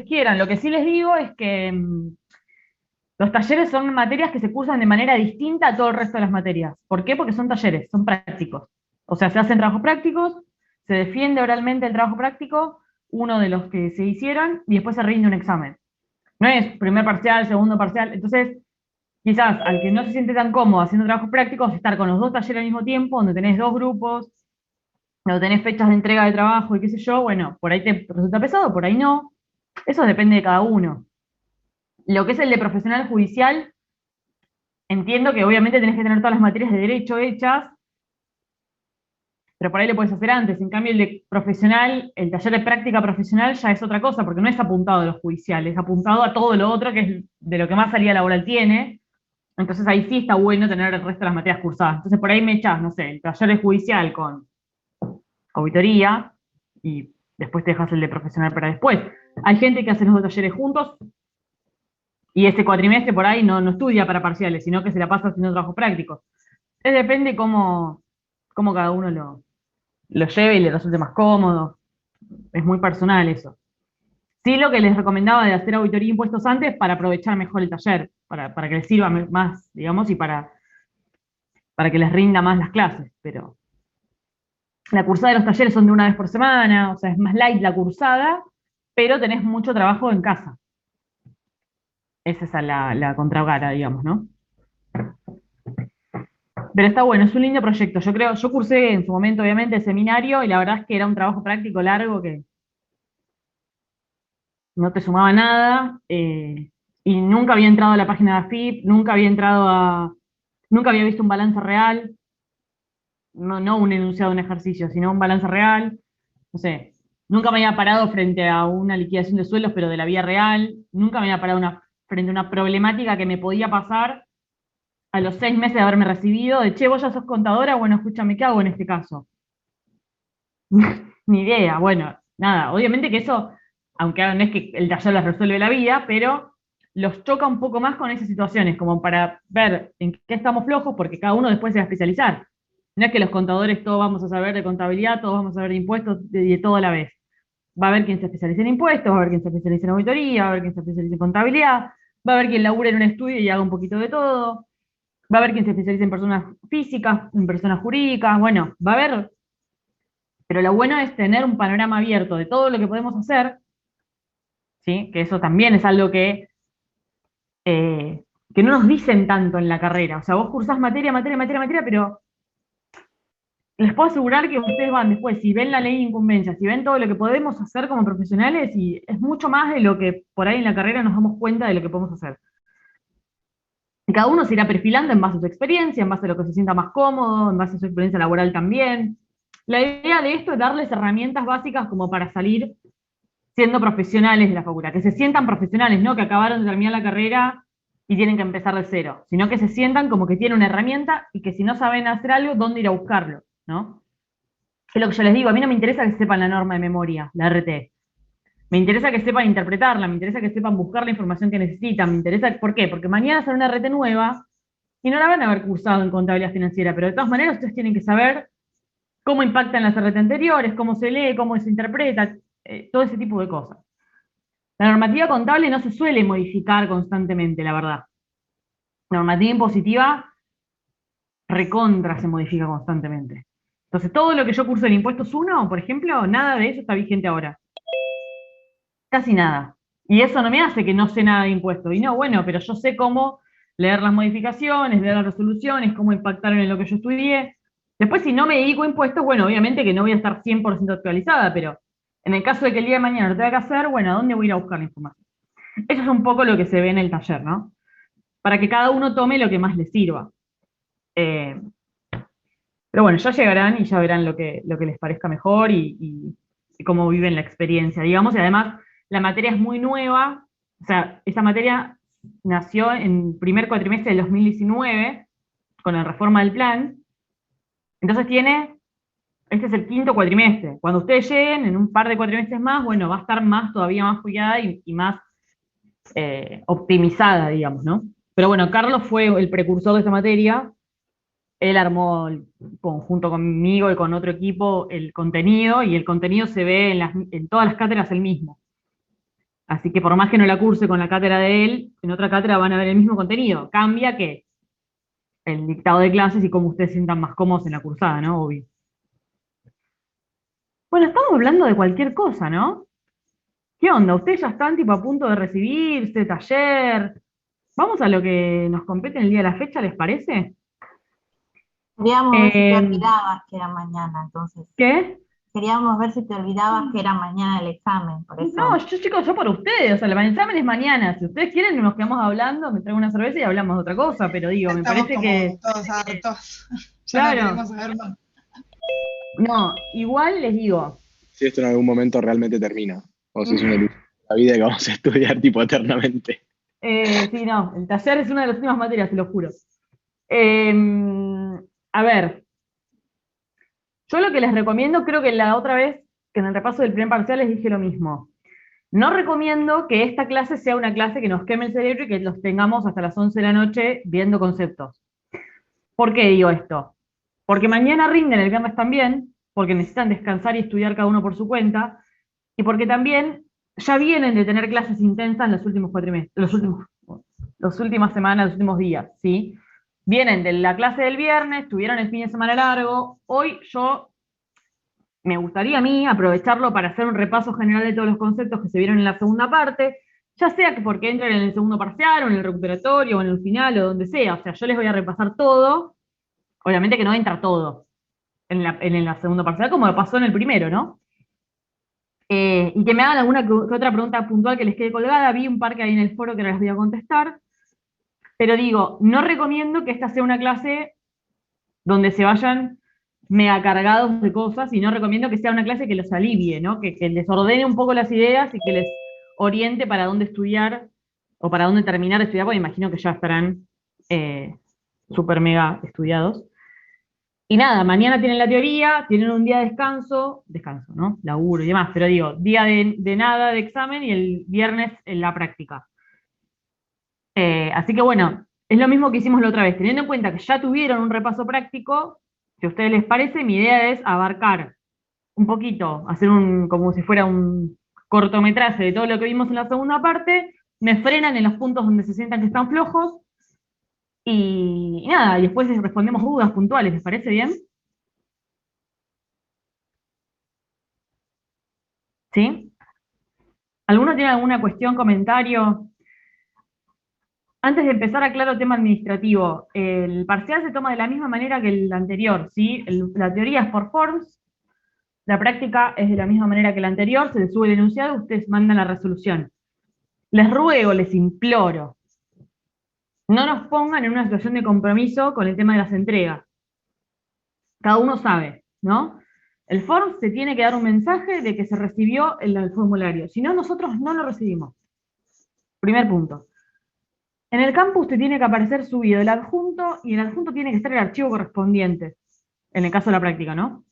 quieran. Lo que sí les digo es que los talleres son materias que se cursan de manera distinta a todo el resto de las materias. ¿Por qué? Porque son talleres, son prácticos. O sea, se hacen trabajos prácticos, se defiende oralmente el trabajo práctico, uno de los que se hicieron, y después se rinde un examen. No es primer parcial, segundo parcial. Entonces, quizás al que no se siente tan cómodo haciendo trabajos prácticos, estar con los dos talleres al mismo tiempo, donde tenés dos grupos, donde tenés fechas de entrega de trabajo y qué sé yo, bueno, por ahí te resulta pesado, por ahí no. Eso depende de cada uno. Lo que es el de profesional judicial, entiendo que obviamente tenés que tener todas las materias de derecho hechas, pero por ahí lo puedes hacer antes. En cambio, el de profesional, el taller de práctica profesional ya es otra cosa, porque no es apuntado a los judiciales, es apuntado a todo lo otro que es de lo que más salida laboral tiene. Entonces ahí sí está bueno tener el resto de las materias cursadas. Entonces por ahí me echás, no sé, el taller de judicial con auditoría y después te dejas el de profesional para después. Hay gente que hace los dos talleres juntos y ese cuatrimestre por ahí no estudia para parciales, sino que se la pasa haciendo trabajos prácticos. Depende cómo cada uno lo lleve y le resulte más cómodo. Es muy personal eso. Sí, lo que les recomendaba de hacer auditoría de impuestos antes para aprovechar mejor el taller, para que les sirva más, digamos, y para que les rinda más las clases. Pero la cursada de los talleres son de una vez por semana, o sea, es más light la cursada, pero tenés mucho trabajo en casa. Esa es la contracara, digamos, ¿no? Pero está bueno, es un lindo proyecto. Yo creo, yo cursé en su momento, obviamente, el seminario y la verdad es que era un trabajo práctico largo que no te sumaba nada, y nunca había entrado a la página de AFIP, nunca había visto un balance real, no un enunciado de un ejercicio, sino un balance real. No sé, nunca me había parado frente a una liquidación de sueldos, pero de la vida real, nunca me había parado frente a una problemática que me podía pasar a los 6 meses de haberme recibido, de, che, vos ya sos contadora, bueno, escúchame, ¿qué hago en este caso? Ni idea, bueno, nada, obviamente que eso, aunque no es que el taller les resuelve la vida, pero los choca un poco más con esas situaciones, como para ver en qué estamos flojos, porque cada uno después se va a especializar. No es que los contadores todos vamos a saber de contabilidad, todos vamos a saber de impuestos, de todo a la vez. Va a haber quien se especialice en impuestos, va a haber quien se especialice en auditoría, va a haber quien se especialice en contabilidad, va a haber quien labure en un estudio y haga un poquito de todo, va a haber quien se especialice en personas físicas, en personas jurídicas, bueno, va a haber, pero lo bueno es tener un panorama abierto de todo lo que podemos hacer, ¿sí? Que eso también es algo eh, que no nos dicen tanto en la carrera. O sea, vos cursás materia, materia, materia, materia, pero les puedo asegurar que ustedes van después, si ven la ley de incumbencia, si ven todo lo que podemos hacer como profesionales, y es mucho más de lo que por ahí en la carrera nos damos cuenta de lo que podemos hacer. Y cada uno se irá perfilando en base a su experiencia, en base a lo que se sienta más cómodo, en base a su experiencia laboral también. La idea de esto es darles herramientas básicas como para salir siendo profesionales de la facultad, que se sientan profesionales, no que acabaron de terminar la carrera y tienen que empezar de cero, sino que se sientan como que tienen una herramienta y que si no saben hacer algo, ¿dónde ir a buscarlo? ¿No? Es lo que yo les digo, a mí no me interesa que sepan la norma de memoria, la RT. Me interesa que sepan interpretarla, me interesa que sepan buscar la información que necesitan, me interesa, ¿por qué? Porque mañana sale una RT nueva y no la van a haber cursado en contabilidad financiera, pero de todas maneras ustedes tienen que saber cómo impactan las RT anteriores, cómo se lee, cómo se interpreta, todo ese tipo de cosas. La normativa contable no se suele modificar constantemente, la verdad. La normativa impositiva recontra se modifica constantemente. Entonces, todo lo que yo curso en Impuestos uno, por ejemplo, nada de eso está vigente ahora. Casi nada. Y eso no me hace que no sé nada de impuestos. Y no, bueno, pero yo sé cómo leer las modificaciones, leer las resoluciones, cómo impactaron en lo que yo estudié. Después, si no me dedico a impuestos, bueno, obviamente que no voy a estar 100% actualizada, pero en el caso de que el día de mañana lo tenga que hacer, bueno, ¿a dónde voy a ir a buscar la información? Eso es un poco lo que se ve en el taller, ¿no? Para que cada uno tome lo que más le sirva. Eh, pero bueno, ya llegarán y ya verán lo que les parezca mejor y cómo viven la experiencia, digamos. Y además, la materia es muy nueva. O sea, esta materia nació en primer cuatrimestre del 2019 con la reforma del plan. Entonces este es el quinto cuatrimestre. Cuando ustedes lleguen en un par de cuatrimestres más, bueno, va a estar todavía más cuidada y más optimizada, digamos, ¿no? Pero bueno, Carlos fue el precursor de esta materia. Él armó junto conmigo y con otro equipo el contenido, y el contenido se ve en todas las cátedras el mismo. Así que por más que no la curse con la cátedra de él, en otra cátedra van a ver el mismo contenido. Cambia que el dictado de clases y cómo ustedes se sientan más cómodos en la cursada, ¿no? Obvio. Bueno, estamos hablando de cualquier cosa, ¿no? ¿Qué onda? ¿Ustedes ya están tipo a punto de recibirse, taller? Vamos a lo que nos compete en el día de la fecha, ¿les parece? Queríamos ver si te Eh, olvidabas que era mañana, entonces. ¿Qué? Queríamos ver si te olvidabas que era mañana el examen, por No, eso. yo chicos, yo por ustedes, o sea, el examen es mañana. Si ustedes quieren, nos quedamos hablando, me traigo una cerveza y hablamos de otra cosa, pero digo, me Estamos parece que, como todos hartos. Ya no claro, queremos saber más. no, igual les digo, Si esto en algún momento realmente termina, o si es una ilusión de la vida que vamos a estudiar tipo eternamente. sí, no, el taller es una de las últimas materias, te lo juro. Eh, a ver, yo lo que les recomiendo, creo que la otra vez, que en el repaso del primer parcial les dije lo mismo. No recomiendo que esta clase sea una clase que nos queme el cerebro y que los tengamos hasta las 11 de la noche viendo conceptos. ¿Por qué digo esto? Porque mañana rinden el viernes también, porque necesitan descansar y estudiar cada uno por su cuenta, y porque también ya vienen de tener clases intensas en los últimos cuatrimestres, las últimas semanas, los últimos días, ¿sí? Vienen de la clase del viernes, tuvieron el fin de semana largo. Hoy yo me gustaría a mí aprovecharlo para hacer un repaso general de todos los conceptos que se vieron en la segunda parte, ya sea que porque entren en el segundo parcial, o en el recuperatorio, o en el final, o donde sea. O sea, yo les voy a repasar todo. Obviamente que no entra todo en la segunda parcial, como pasó en el primero, ¿no? Y que me hagan alguna que otra pregunta puntual que les quede colgada. Vi un par que hay en el foro que no las voy a contestar. Pero digo, no recomiendo que esta sea una clase donde se vayan mega cargados de cosas, y no recomiendo que sea una clase que los alivie, ¿no? Que les ordene un poco las ideas y que les oriente para dónde estudiar o para dónde terminar de estudiar, porque imagino que ya estarán súper mega estudiados. Y nada, mañana tienen la teoría, tienen un día de descanso, ¿no? Laburo y demás, pero digo, día de nada de examen y el viernes en la práctica. Así que bueno, es lo mismo que hicimos la otra vez. Teniendo en cuenta que ya tuvieron un repaso práctico, si a ustedes les parece, mi idea es abarcar un poquito, hacer como si fuera un cortometraje de todo lo que vimos en la segunda parte, me frenan en los puntos donde se sientan que están flojos, y nada, y después les respondemos dudas puntuales, ¿les parece bien? ¿Sí? ¿Alguno tiene alguna cuestión, comentario? Antes de empezar, aclaro tema administrativo. El parcial se toma de la misma manera que el anterior, ¿sí? La teoría es por forms, la práctica es de la misma manera que la anterior, se les sube el enunciado, ustedes mandan la resolución. Les ruego, les imploro, no nos pongan en una situación de compromiso con el tema de las entregas. Cada uno sabe, ¿no? El form se tiene que dar un mensaje de que se recibió el formulario, si no, nosotros no lo recibimos. Primer punto. En el campus te tiene que aparecer subido el adjunto, y en el adjunto tiene que estar el archivo correspondiente, en el caso de la práctica, ¿no?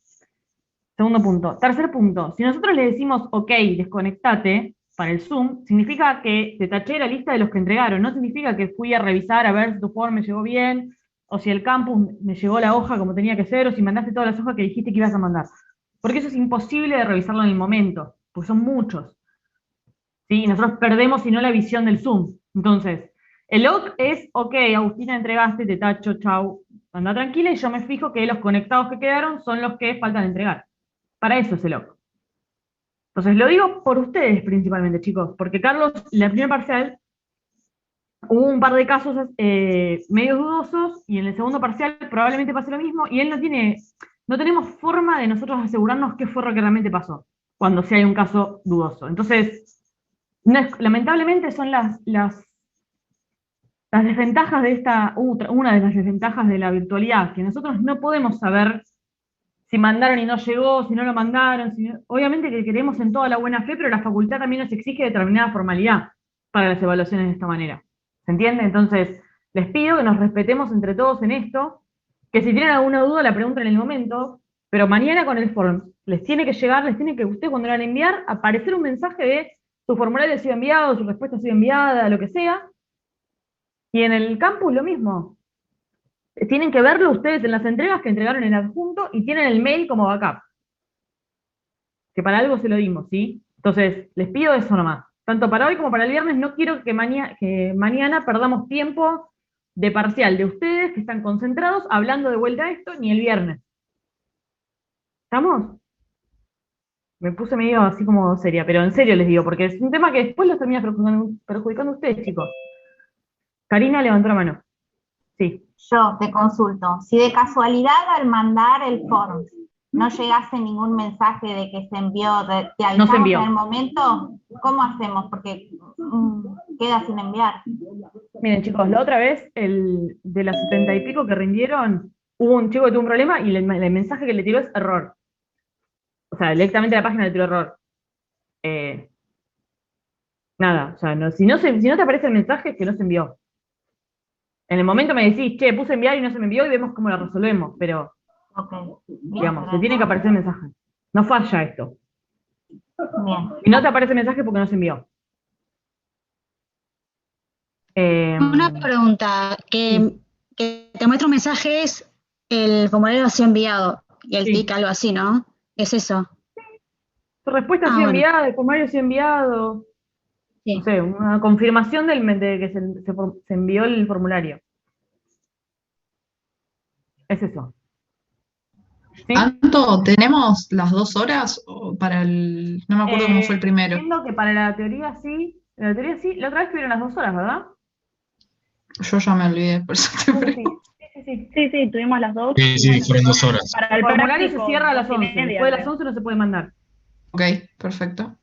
Segundo punto. Tercer punto. Si nosotros le decimos, ok, desconectate para el Zoom, significa que te taché la lista de los que entregaron. No significa que fui a revisar a ver si tu form me llegó bien, o si el campus me llegó la hoja como tenía que ser, o si mandaste todas las hojas que dijiste que ibas a mandar. Porque eso es imposible de revisarlo en el momento, porque son muchos. ¿Sí? Y nosotros perdemos, si no, la visión del Zoom. Entonces, el log es, ok, Agustina, entregaste, te tacho, chau, anda tranquila, y yo me fijo que los conectados que quedaron son los que faltan entregar. Para eso es el log. Entonces, lo digo por ustedes principalmente, chicos, porque Carlos, en la primera parcial, hubo un par de casos medio dudosos, y en el segundo parcial probablemente pase lo mismo, y él no tenemos forma de nosotros asegurarnos qué fue lo que realmente pasó, cuando sí hay un caso dudoso. Entonces, lamentablemente son las desventajas de una de las desventajas de la virtualidad, que nosotros no podemos saber si mandaron y no llegó, si no lo mandaron. Obviamente que queremos en toda la buena fe, pero la facultad también nos exige determinada formalidad para las evaluaciones de esta manera. ¿Se entiende? Entonces, les pido que nos respetemos entre todos en esto, que si tienen alguna duda la pregunten en el momento, pero mañana con el form les tiene que llegar, les tiene que, ustedes cuando lo van a enviar, aparecer un mensaje de su formulario ha sido enviado, su respuesta ha sido enviada, lo que sea. Y en el campus lo mismo. Tienen que verlo ustedes en las entregas que entregaron en adjunto, y tienen el mail como backup, que para algo se lo dimos, ¿sí? Entonces, les pido eso nomás. Tanto para hoy como para el viernes, no quiero que mañana perdamos tiempo de parcial de ustedes que están concentrados hablando de vuelta a esto, ni el viernes. ¿Estamos? Me puse medio así como seria, pero en serio les digo, porque es un tema que después los termina perjudicando a ustedes, chicos. Karina levantó la mano. Sí. Yo te consulto, si de casualidad al mandar el form no llegase ningún mensaje de que se envió, te avisamos envió. en el momento, ¿cómo hacemos? Porque queda sin enviar. Miren, chicos, la otra vez, de las 70 y pico que rindieron, hubo un chico que tuvo un problema y el mensaje que le tiró es error. O sea, directamente la página le tiró error. Nada, o sea, si no te aparece el mensaje, es que no se envió. En el momento me decís, che, puse enviar y no se me envió y vemos cómo lo resolvemos, pero, digamos, se tiene que aparecer el mensaje. No falla esto. Bien. Y no te aparece el mensaje porque no se envió. Una pregunta, que te muestra un mensaje es el formulario ha sido enviado y el Sí. tic, algo así, ¿no? Es eso. Tu respuesta ha sido enviada, el formulario ha sido enviado. Sí. No sé, una confirmación de que se envió el formulario. Es eso. ¿Sí? Anto, ¿tenemos las 2 horas para el... No me acuerdo cómo fue el primero. Entiendo que para la teoría sí. La teoría sí. La otra vez tuvieron las 2 horas, ¿verdad? Yo ya me olvidé, por eso te pregunto. Sí, tuvimos las 2. Sí, fueron 2 horas. Para El el formulario se práctico, cierra a las 2:30, 11. Después de las 11 no se puede mandar. Ok, perfecto.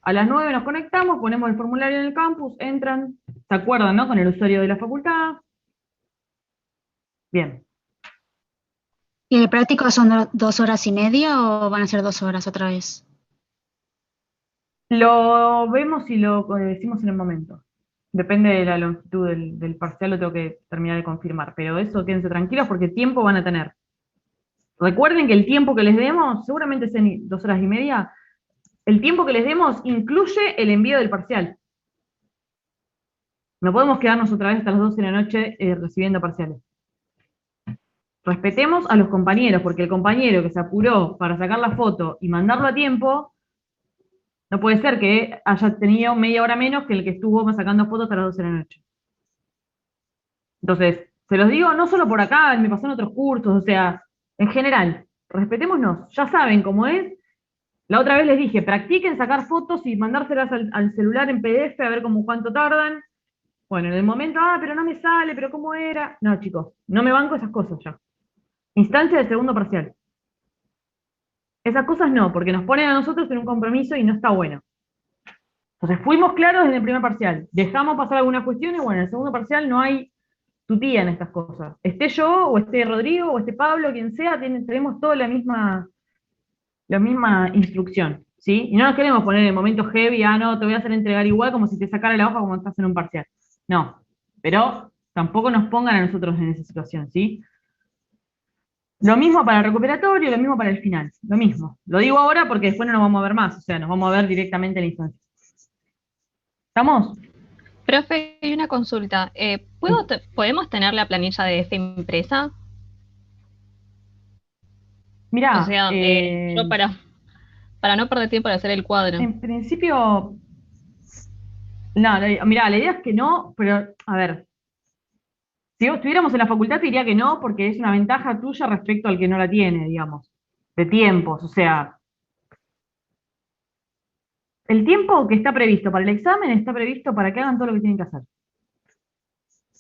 A las 9 nos conectamos, ponemos el formulario en el campus, entran, se acuerdan, ¿no? Con el usuario de la facultad. Bien. ¿Y el práctico son 2 horas y media o van a ser 2 horas otra vez? Lo vemos y lo decimos en el momento. Depende de la longitud del parcial, lo tengo que terminar de confirmar. Pero eso, quédense tranquilos porque tiempo van a tener. Recuerden que el tiempo que les demos, seguramente sean 2 horas y media, el tiempo que les demos incluye el envío del parcial. No podemos quedarnos otra vez hasta las 12 de la noche recibiendo parciales. Respetemos a los compañeros, porque el compañero que se apuró para sacar la foto y mandarlo a tiempo, no puede ser que haya tenido media hora menos que el que estuvo sacando fotos hasta las 12 de la noche. Entonces, se los digo no solo por acá, me pasó en otros cursos, o sea, en general, respetémonos, ya saben cómo es. La otra vez les dije, practiquen sacar fotos y mandárselas al celular en PDF a ver cuánto tardan. Bueno, en el momento, pero no me sale, pero ¿cómo era? No, chicos, no me banco esas cosas ya. Instancia de segundo parcial. Esas cosas no, porque nos ponen a nosotros en un compromiso y no está bueno. Entonces fuimos claros en el primer parcial. Dejamos pasar algunas cuestiones, bueno, en el segundo parcial no hay tutía en estas cosas. Esté yo, o esté Rodrigo, o esté Pablo, quien sea, tenemos toda la misma instrucción, ¿sí? Y no nos queremos poner en el momento heavy, no, te voy a hacer entregar igual como si te sacara la hoja como estás en un parcial. No, pero tampoco nos pongan a nosotros en esa situación, ¿sí? Lo mismo para el recuperatorio, lo mismo para el final, lo mismo. Lo digo ahora porque después no nos vamos a ver más, o sea, nos vamos a ver directamente en la instancia. ¿Estamos? Profe, hay una consulta. ¿Podemos tener la planilla de F impresa? Mirá, O sea, yo para no perder tiempo para hacer el cuadro. en principio, no, mirá, la idea es que no, pero, a ver, si estuviéramos en la facultad te diría que no, porque es una ventaja tuya respecto al que no la tiene, digamos, de tiempos, o sea, el tiempo que está previsto para el examen está previsto para que hagan todo lo que tienen que hacer,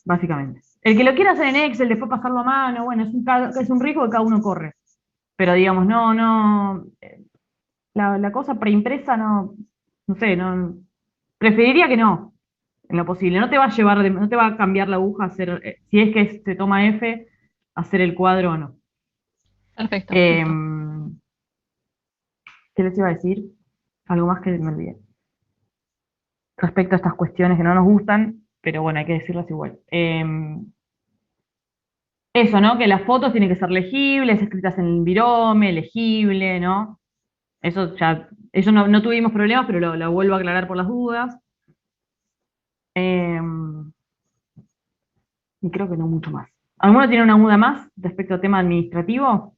básicamente. El que lo quiera hacer en Excel, después pasarlo a mano, bueno, es un riesgo que cada uno corre, pero digamos, la cosa preimpresa no sé, preferiría que no, en lo posible. No te va a no te va a cambiar la aguja a hacer, si es que se toma F, hacer el cuadro o no. Perfecto. ¿Qué les iba a decir? Algo más que me olvidé. Respecto a estas cuestiones que no nos gustan, pero bueno, hay que decirlas igual. Eso, ¿no? Que las fotos tienen que ser legibles, escritas en el virome, legible, ¿no? Eso no tuvimos problemas, pero lo vuelvo a aclarar por las dudas. Y creo que no mucho más. ¿Alguno tiene una duda más respecto al tema administrativo?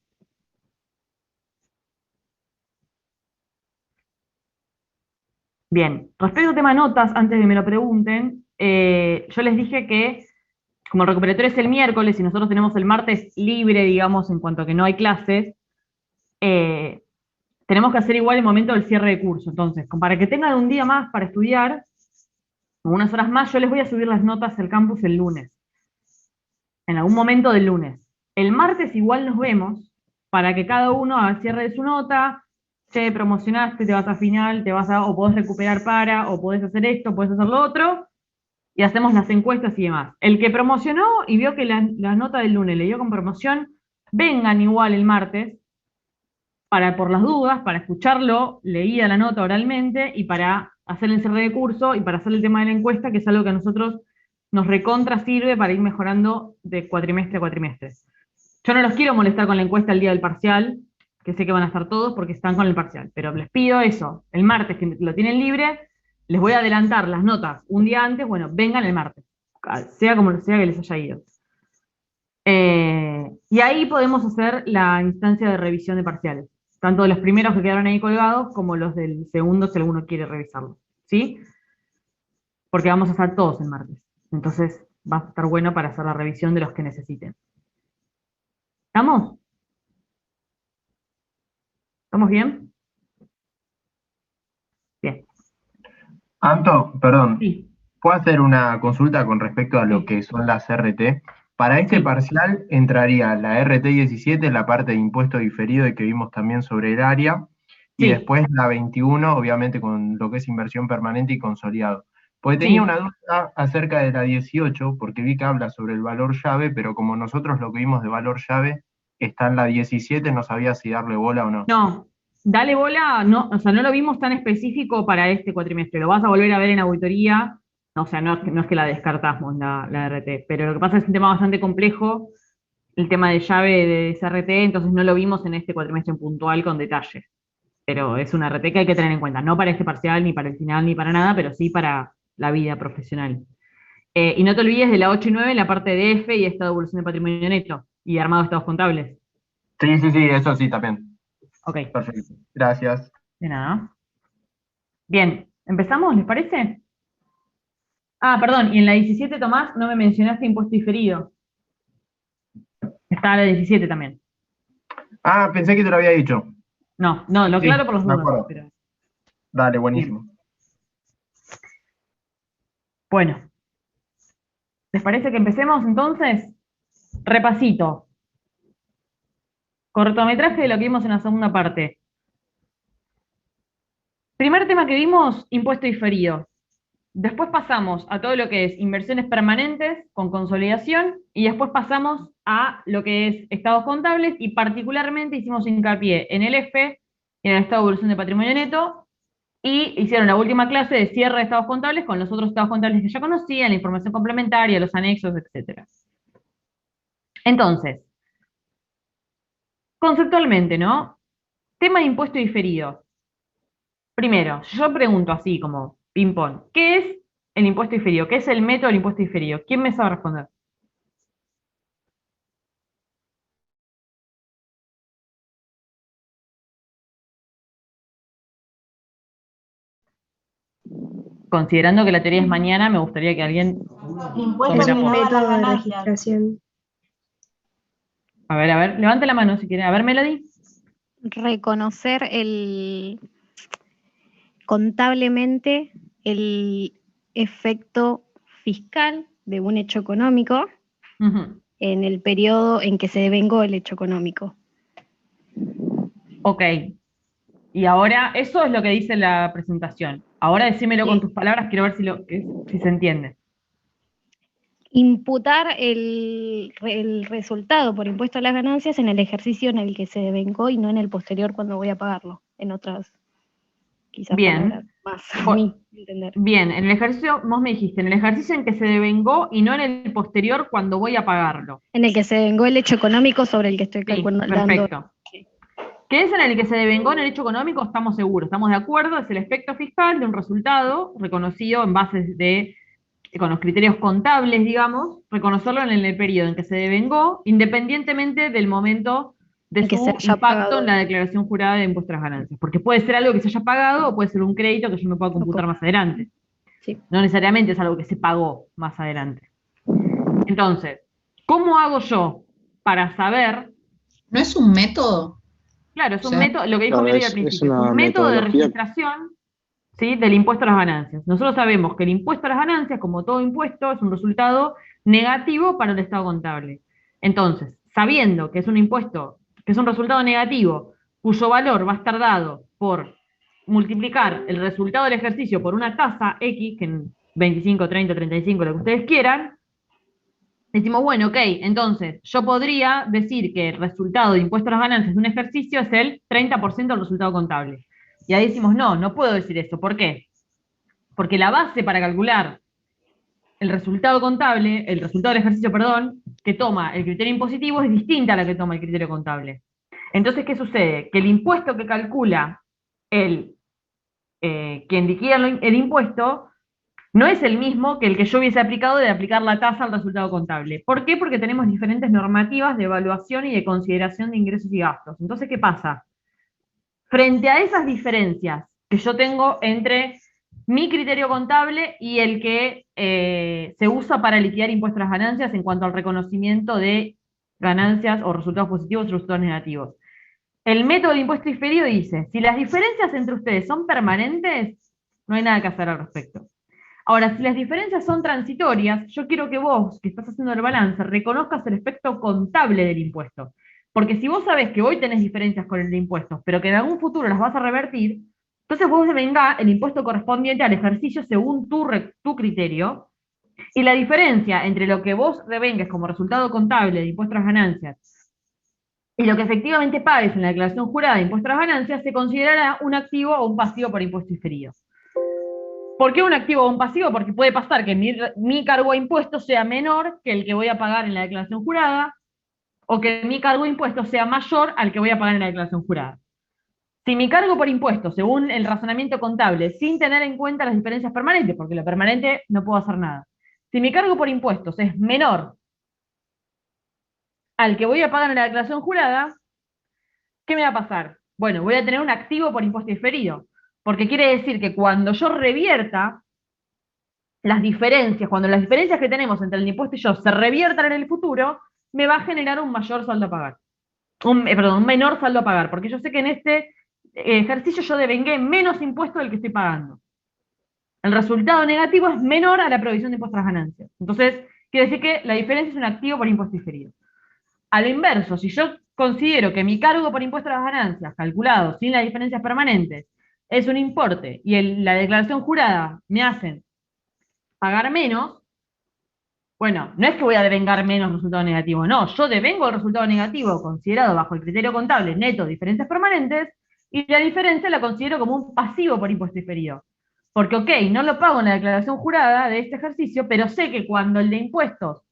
Bien, respecto al tema notas, antes de que me lo pregunten, yo les dije que como el recuperatorio es el miércoles y nosotros tenemos el martes libre, digamos, en cuanto a que no hay clases, eh, tenemos que hacer igual el momento del cierre de curso. Entonces, para que tengan un día más para estudiar, unas horas más, yo les voy a subir las notas al campus el lunes, en algún momento del lunes. El martes igual nos vemos para que cada uno haga cierre de su nota, te promocionaste, te vas a final, o podés recuperar o podés hacer esto, podés hacer lo otro, y hacemos las encuestas y demás. El que promocionó y vio que la nota del lunes le dio con promoción, vengan igual el martes, por las dudas, para escucharlo, leía la nota oralmente, y para hacer el cierre de curso, y para hacer el tema de la encuesta, que es algo que a nosotros nos recontra sirve para ir mejorando de cuatrimestre a cuatrimestre. Yo no los quiero molestar con la encuesta el día del parcial, que sé que van a estar todos porque están con el parcial, pero les pido eso, el martes que lo tienen libre, les voy a adelantar las notas un día antes, bueno, vengan el martes, sea como sea que les haya ido. Y ahí podemos hacer la instancia de revisión de parciales, tanto de los primeros que quedaron ahí colgados, como los del segundo, si alguno quiere revisarlo, ¿sí? Porque vamos a estar todos el martes, entonces va a estar bueno para hacer la revisión de los que necesiten. ¿Estamos? ¿Estamos bien? Bien. Anto, perdón, Sí, ¿puedo hacer una consulta con respecto a lo sí, que son las RT? Para este sí, parcial entraría la RT 17, la parte de impuesto diferido y que vimos también sobre el área, y sí, después la 21, obviamente con lo que es inversión permanente y consolidado. Porque tenía sí. una duda acerca de la 18, porque vi que habla sobre el valor llave, pero como nosotros lo que vimos de valor llave está en la 17, no sabía si darle bola o no. No, dale bola, no, o sea, no lo vimos tan específico para este cuatrimestre, lo vas a volver a ver en auditoría, o sea, no es que la descartamos la RT, pero lo que pasa es un tema bastante complejo, el tema de llave de esa RT, entonces no lo vimos en este cuatrimestre en puntual con detalle, pero es una RT que hay que tener en cuenta, no para este parcial, ni para el final, ni para nada, pero sí para la vida profesional. Y no te olvides de la 8 y 9, la parte de F y estado de evolución de patrimonio neto, y armado de estados contables. Sí, sí, sí, eso sí también. Ok, Perfecto. Gracias. de nada. Bien, ¿empezamos? ¿Les parece? Ah, perdón, y en la 17, Tomás, no me mencionaste impuesto diferido. Está la 17 también. Ah, pensé que te lo había dicho. No, lo Sí, aclaro por las me dudas. acuerdo. Pero... Dale, Bien. buenísimo. Bueno, ¿les parece que empecemos entonces? Repasito. Cortometraje de lo que vimos en la segunda parte. Primer tema que vimos, impuesto diferido. Después pasamos a todo lo que es inversiones permanentes con consolidación, y después pasamos a lo que es estados contables, y particularmente hicimos hincapié en el F, en el estado de evolución de patrimonio neto, y hicieron la última clase de cierre de estados contables con los otros estados contables que ya conocían, la información complementaria, los anexos, etc. Entonces, conceptualmente, ¿no? Tema de impuesto diferido. Primero, yo pregunto así como ping-pong, ¿qué es el impuesto diferido? ¿Qué es el método del impuesto diferido? ¿Quién me sabe responder? Considerando que la teoría es mañana, me gustaría que alguien Impuesto tome la fijado posta. a método las de ganancias. registración. A ver, levante la mano si quiere. A ver, Melody. Reconocer contablemente el efecto fiscal de un hecho económico Ujú. en el periodo en que se devengó el hecho económico. Ok. Y ahora, eso es lo que dice la presentación. Ahora decímelo con Sí. tus palabras, quiero ver si se entiende. Imputar el resultado por impuesto a las ganancias en el ejercicio en el que se devengó y no en el posterior cuando voy a pagarlo. En otras, quizás, Bien. palabras más a mí entender. Bien, en el ejercicio, vos me dijiste, en el ejercicio en que se devengó y no en el posterior cuando voy a pagarlo. En el que se devengó el hecho económico sobre el que estoy Sí, calculando. perfecto. Sí. ¿Qué es en el que se devengó en el hecho económico? Estamos seguros, estamos de acuerdo, es el efecto fiscal de un resultado reconocido en base con los criterios contables, digamos, reconocerlo en el periodo en que se devengó, independientemente del momento de Y que su se haya impacto pagado. en la declaración jurada de impuestos a las ganancias. Porque puede ser algo que se haya pagado o puede ser un crédito que yo me pueda computar más adelante. Sí. No necesariamente es algo que se pagó más adelante. Entonces, ¿cómo hago yo para saber? ¿No es un método? Claro, es O un sea, método, lo que dijo claro, Mireia al es principio, es una un método de metodología. registración, ¿sí?, del impuesto a las ganancias. Nosotros sabemos que el impuesto a las ganancias, como todo impuesto, es un resultado negativo para el estado contable. Entonces, sabiendo que es un impuesto, que es un resultado negativo, cuyo valor va a estar dado por multiplicar el resultado del ejercicio por una tasa X, que en 25, 30, 35, lo que ustedes quieran, decimos, bueno, ok, entonces yo podría decir que el resultado de impuesto a las ganancias de un ejercicio es el 30% del resultado contable. Y ahí decimos, no, no puedo decir eso. ¿Por qué? Porque la base para calcular el resultado contable, el resultado del ejercicio, perdón, que toma el criterio impositivo es distinta a la que toma el criterio contable. Entonces, ¿qué sucede? Que el impuesto que calcula quien liquida el impuesto no es el mismo que el que yo hubiese aplicado de aplicar la tasa al resultado contable. ¿Por qué? Porque tenemos diferentes normativas de evaluación y de consideración de ingresos y gastos. Entonces, ¿qué pasa? Frente a esas diferencias que yo tengo entre mi criterio contable y el que se usa para liquidar impuestos a las ganancias en cuanto al reconocimiento de ganancias o resultados positivos o resultados negativos. El método de impuesto diferido dice, si las diferencias entre ustedes son permanentes, no hay nada que hacer al respecto. Ahora, si las diferencias son transitorias, yo quiero que vos, que estás haciendo el balance, reconozcas el efecto contable del impuesto. Porque si vos sabés que hoy tenés diferencias con el de impuestos, pero que en algún futuro las vas a revertir, entonces vos devengás el impuesto correspondiente al ejercicio según tu criterio, y la diferencia entre lo que vos devengues como resultado contable de impuestos a las ganancias y lo que efectivamente pagues en la declaración jurada de impuestos a las ganancias se considerará un activo o un pasivo por impuesto diferido. ¿Por qué un activo o un pasivo? Porque puede pasar que mi cargo a impuestos sea menor que el que voy a pagar en la declaración jurada, o que mi cargo de impuestos sea mayor al que voy a pagar en la declaración jurada. Si mi cargo por impuestos, según el razonamiento contable, sin tener en cuenta las diferencias permanentes, porque lo permanente no puedo hacer nada, si mi cargo por impuestos es menor al que voy a pagar en la declaración jurada, ¿qué me va a pasar? Bueno, voy a tener un activo por impuesto diferido, porque quiere decir que cuando yo revierta las diferencias, cuando las diferencias que tenemos entre el impuesto y yo se reviertan en el futuro, me va a generar un mayor saldo a pagar. Un menor saldo a pagar, porque yo sé que en este ejercicio yo devengué menos impuesto del que estoy pagando. El resultado negativo es menor a la provisión de impuestos a las ganancias. Entonces, quiere decir que la diferencia es un activo por impuesto diferido. A lo inverso, si yo considero que mi cargo por impuesto a las ganancias, calculado sin las diferencias permanentes, es un importe y la declaración jurada me hacen pagar menos, bueno, no es que voy a devengar menos resultado negativo, no, yo devengo el resultado negativo considerado bajo el criterio contable neto diferencias permanentes y la diferencia la considero como un pasivo por impuesto diferido. Porque, ok, no lo pago en la declaración jurada de este ejercicio, pero sé que cuando el de impuestos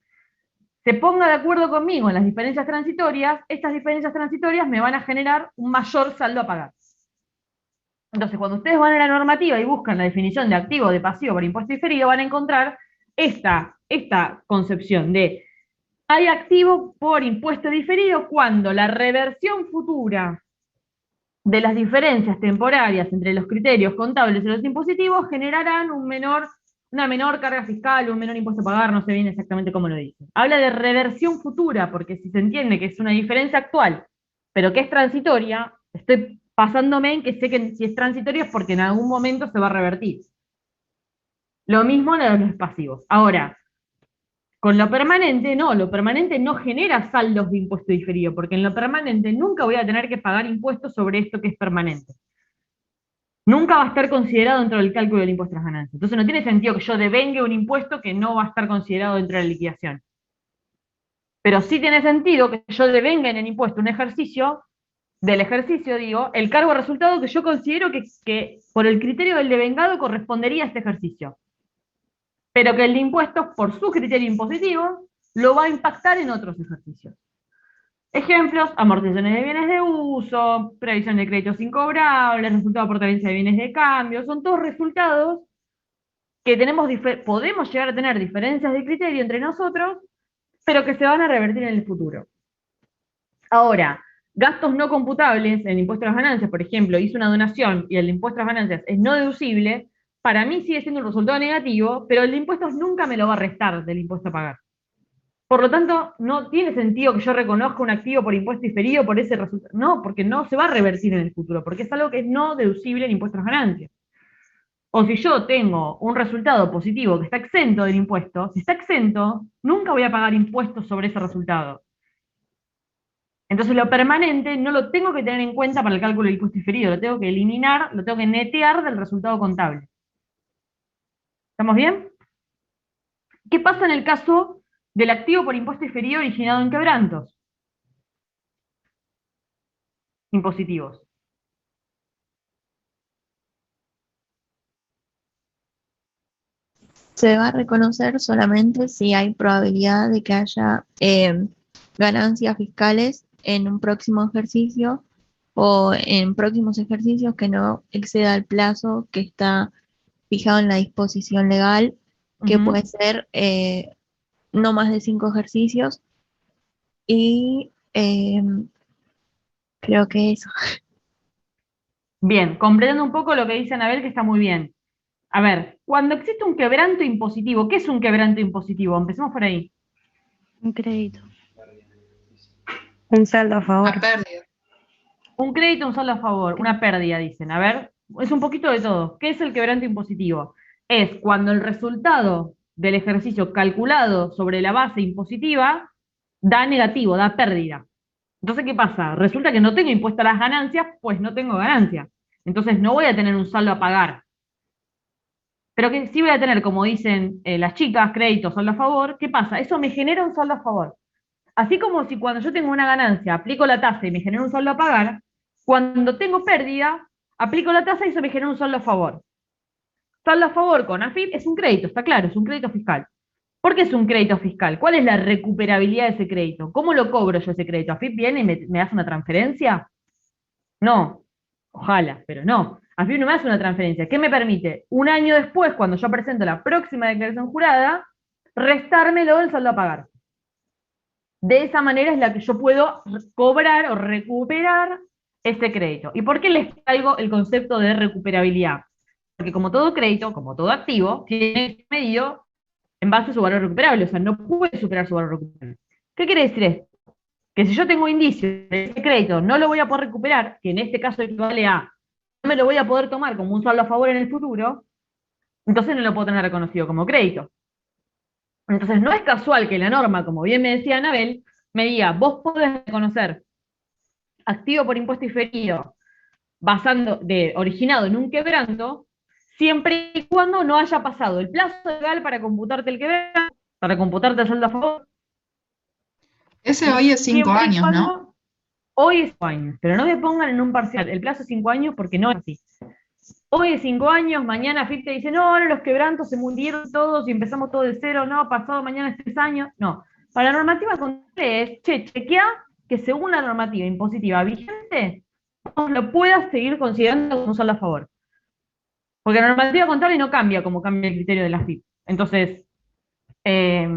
se ponga de acuerdo conmigo en las diferencias transitorias, estas diferencias transitorias me van a generar un mayor saldo a pagar. Entonces, cuando ustedes van a la normativa y buscan la definición de activo o de pasivo por impuesto diferido, van a encontrar esta concepción de hay activo por impuesto diferido cuando la reversión futura de las diferencias temporarias entre los criterios contables y los impositivos generarán una menor carga fiscal, un menor impuesto a pagar, no sé bien exactamente cómo lo dice. Habla de reversión futura, porque si se entiende que es una diferencia actual, pero que es transitoria, estoy pasándome en que sé que si es transitoria es porque en algún momento se va a revertir. Lo mismo en los pasivos. Ahora, con lo permanente no genera saldos de impuesto diferido, porque en lo permanente nunca voy a tener que pagar impuestos sobre esto que es permanente. Nunca va a estar considerado dentro del cálculo del impuesto a las ganancias. Entonces no tiene sentido que yo devengue un impuesto que no va a estar considerado dentro de la liquidación. Pero sí tiene sentido que yo devenga en el impuesto un ejercicio, del ejercicio digo, el cargo resultado que yo considero que por el criterio del devengado correspondería a este ejercicio. Pero que el de impuestos, por su criterio impositivo, lo va a impactar en otros ejercicios. Ejemplos: amortizaciones de bienes de uso, previsión de créditos incobrables, resultado por tenencia de bienes de cambio, son todos resultados que podemos llegar a tener diferencias de criterio entre nosotros, pero que se van a revertir en el futuro. Ahora, gastos no computables, el impuesto a las ganancias, por ejemplo, hice una donación y el impuesto a las ganancias es no deducible, para mí sigue siendo un resultado negativo, pero el de impuestos nunca me lo va a restar del impuesto a pagar. Por lo tanto, no tiene sentido que yo reconozca un activo por impuesto diferido por ese resultado. No, porque no se va a revertir en el futuro, porque es algo que es no deducible en impuesto a las ganancias. O si yo tengo un resultado positivo que está exento del impuesto, si está exento, nunca voy a pagar impuestos sobre ese resultado. Entonces lo permanente no lo tengo que tener en cuenta para el cálculo del impuesto diferido, lo tengo que eliminar, lo tengo que netear del resultado contable. ¿Estamos bien? ¿Qué pasa en el caso del activo por impuesto diferido originado en quebrantos impositivos? Se va a reconocer solamente si hay probabilidad de que haya ganancias fiscales en un próximo ejercicio o en próximos ejercicios que no exceda el plazo que está fijado en la disposición legal, que puede ser no más de 5 ejercicios, y creo que eso. Bien, completando un poco lo que dice Anabel, que está muy bien. A ver, cuando existe un quebranto impositivo, ¿qué es un quebranto impositivo? Empecemos por ahí. Un crédito. Un saldo a favor. Una pérdida. Un crédito, un saldo a favor, una pérdida, dicen. A ver, es un poquito de todo. ¿Qué es el quebranto impositivo? Es cuando el resultado del ejercicio calculado sobre la base impositiva da negativo, da pérdida. Entonces, ¿qué pasa? Resulta que no tengo impuesto a las ganancias, pues no tengo ganancia. Entonces no voy a tener un saldo a pagar. Pero que sí voy a tener, como dicen las chicas, crédito, saldo a favor. ¿Qué pasa? Eso me genera un saldo a favor. Así como si cuando yo tengo una ganancia, aplico la tasa y me genera un saldo a pagar, cuando tengo pérdida, aplico la tasa y eso me genera un saldo a favor. Saldo a favor con AFIP es un crédito, está claro, es un crédito fiscal. ¿Por qué es un crédito fiscal? ¿Cuál es la recuperabilidad de ese crédito? ¿Cómo lo cobro yo ese crédito? ¿AFIP viene y me hace una transferencia? No, ojalá, pero no. AFIP no me hace una transferencia. ¿Qué me permite? Un año después, cuando yo presento la próxima declaración jurada, restármelo del saldo a pagar. De esa manera es la que yo puedo cobrar o recuperar ese crédito. ¿Y por qué les traigo el concepto de recuperabilidad? Porque como todo crédito, como todo activo, tiene que ser medido en base a su valor recuperable, o sea, no puede superar su valor recuperable. ¿Qué quiere decir esto? Que si yo tengo indicios de ese crédito, no lo voy a poder recuperar, que en este caso equivale a no me lo voy a poder tomar como un saldo a favor en el futuro, entonces no lo puedo tener reconocido como crédito. Entonces no es casual que la norma, como bien me decía Anabel, me diga, vos podés reconocer activo por impuesto diferido originado en un quebranto, siempre y cuando no haya pasado el plazo legal para computarte el quebranto, para computarte el saldo a favor. Ese hoy es 5 Siempre y años, cuando- ¿no? Hoy es 5 años, pero no me pongan en un parcial. El plazo es 5 años porque no es así. Hoy es 5 años, mañana FIP te dice, no, ahora los quebrantos se murieron todos y empezamos todo de cero, no, pasado mañana es 3 años. No. Para la normativa contable es, chequea que según la normativa impositiva vigente, vos lo puedas seguir considerando como un saldo a favor. Porque la normativa contable no cambia como cambia el criterio de la FIP. Entonces, se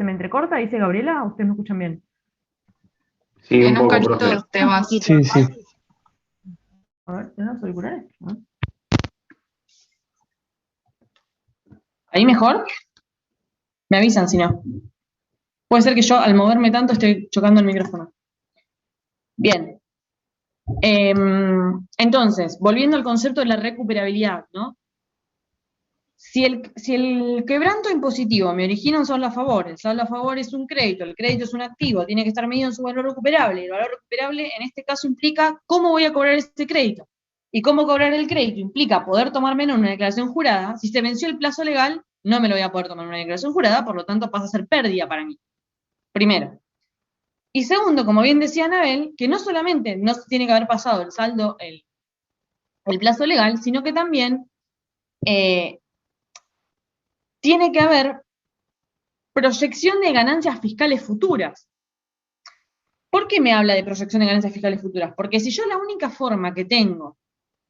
me entrecorta, dice Gabriela, ¿ustedes me escuchan bien? Sí, un En un poco, cachito profe. te vas. Sí, sí. A ver, ¿tenemos auriculares? A ver. ¿Ahí mejor? Me avisan si no. Puede ser que yo al moverme tanto esté chocando el micrófono. Bien. Entonces, volviendo al concepto de la recuperabilidad, ¿no? Si el quebranto impositivo me origina un saldo a favor, el saldo a favor es un crédito, el crédito es un activo, tiene que estar medido en su valor recuperable, y el valor recuperable en este caso implica cómo voy a cobrar ese crédito. Y cómo cobrar el crédito implica poder tomarme en una declaración jurada. Si se venció el plazo legal, no me lo voy a poder tomar en una declaración jurada, por lo tanto pasa a ser pérdida para mí. Primero. Y segundo, como bien decía Anabel, que no solamente no se tiene que haber pasado el saldo, el plazo legal, sino que también tiene que haber proyección de ganancias fiscales futuras. ¿Por qué me habla de proyección de ganancias fiscales futuras? Porque si yo la única forma que tengo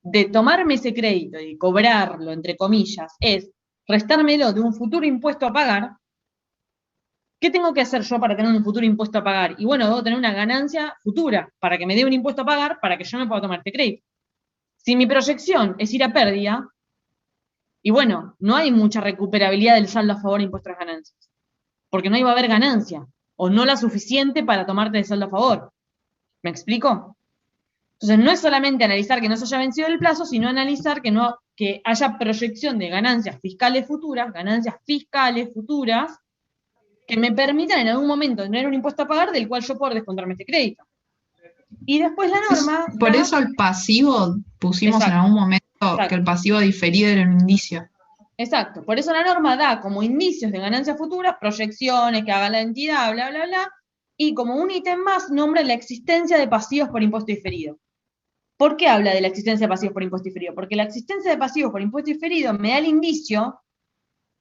de tomarme ese crédito y cobrarlo, entre comillas, es restármelo de un futuro impuesto a pagar, ¿qué tengo que hacer yo para tener un futuro impuesto a pagar? Y bueno, debo tener una ganancia futura para que me dé un impuesto a pagar para que yo me pueda tomar este crédito. Si mi proyección es ir a pérdida, y bueno, no hay mucha recuperabilidad del saldo a favor de impuestos a las ganancias, porque no iba a haber ganancia, o no la suficiente para tomarte de saldo a favor. ¿Me explico? Entonces no es solamente analizar que no se haya vencido el plazo, sino analizar que haya proyección de ganancias fiscales futuras, que me permitan en algún momento tener un impuesto a pagar del cual yo puedo descontarme este crédito. Y después la norma... Por eso el pasivo pusimos en algún momento que el pasivo diferido era un indicio. Exacto, por eso la norma da como indicios de ganancias futuras, proyecciones que haga la entidad, bla, bla, bla, y como un ítem más nombra la existencia de pasivos por impuesto diferido. ¿Por qué habla de la existencia de pasivos por impuesto diferido? Porque la existencia de pasivos por impuesto diferido me da el indicio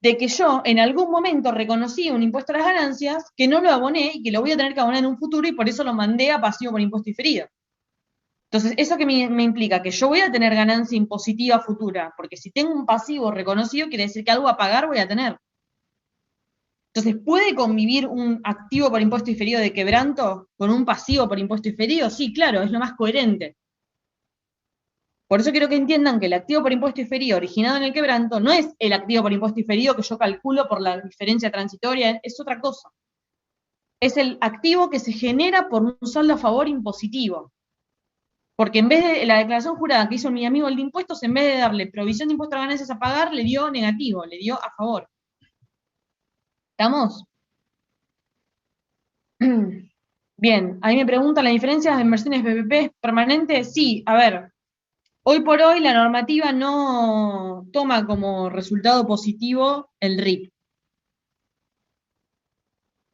de que yo en algún momento reconocí un impuesto a las ganancias que no lo aboné y que lo voy a tener que abonar en un futuro y por eso lo mandé a pasivo por impuesto diferido. Entonces, ¿eso que me implica? Que yo voy a tener ganancia impositiva futura, porque si tengo un pasivo reconocido quiere decir que algo a pagar voy a tener. Entonces, ¿puede convivir un activo por impuesto diferido de quebranto con un pasivo por impuesto diferido? Sí, claro, es lo más coherente. Por eso quiero que entiendan que el activo por impuesto diferido originado en el quebranto no es el activo por impuesto diferido que yo calculo por la diferencia transitoria, es otra cosa. Es el activo que se genera por un saldo a favor impositivo. Porque en vez de la declaración jurada que hizo mi amigo el de impuestos, en vez de darle provisión de impuestos a ganancias a pagar, le dio negativo, le dio a favor. ¿Estamos? Bien, ahí me preguntan, ¿la diferencia de inversiones PPP permanente? Sí, a ver, hoy por hoy la normativa no toma como resultado positivo el RIP.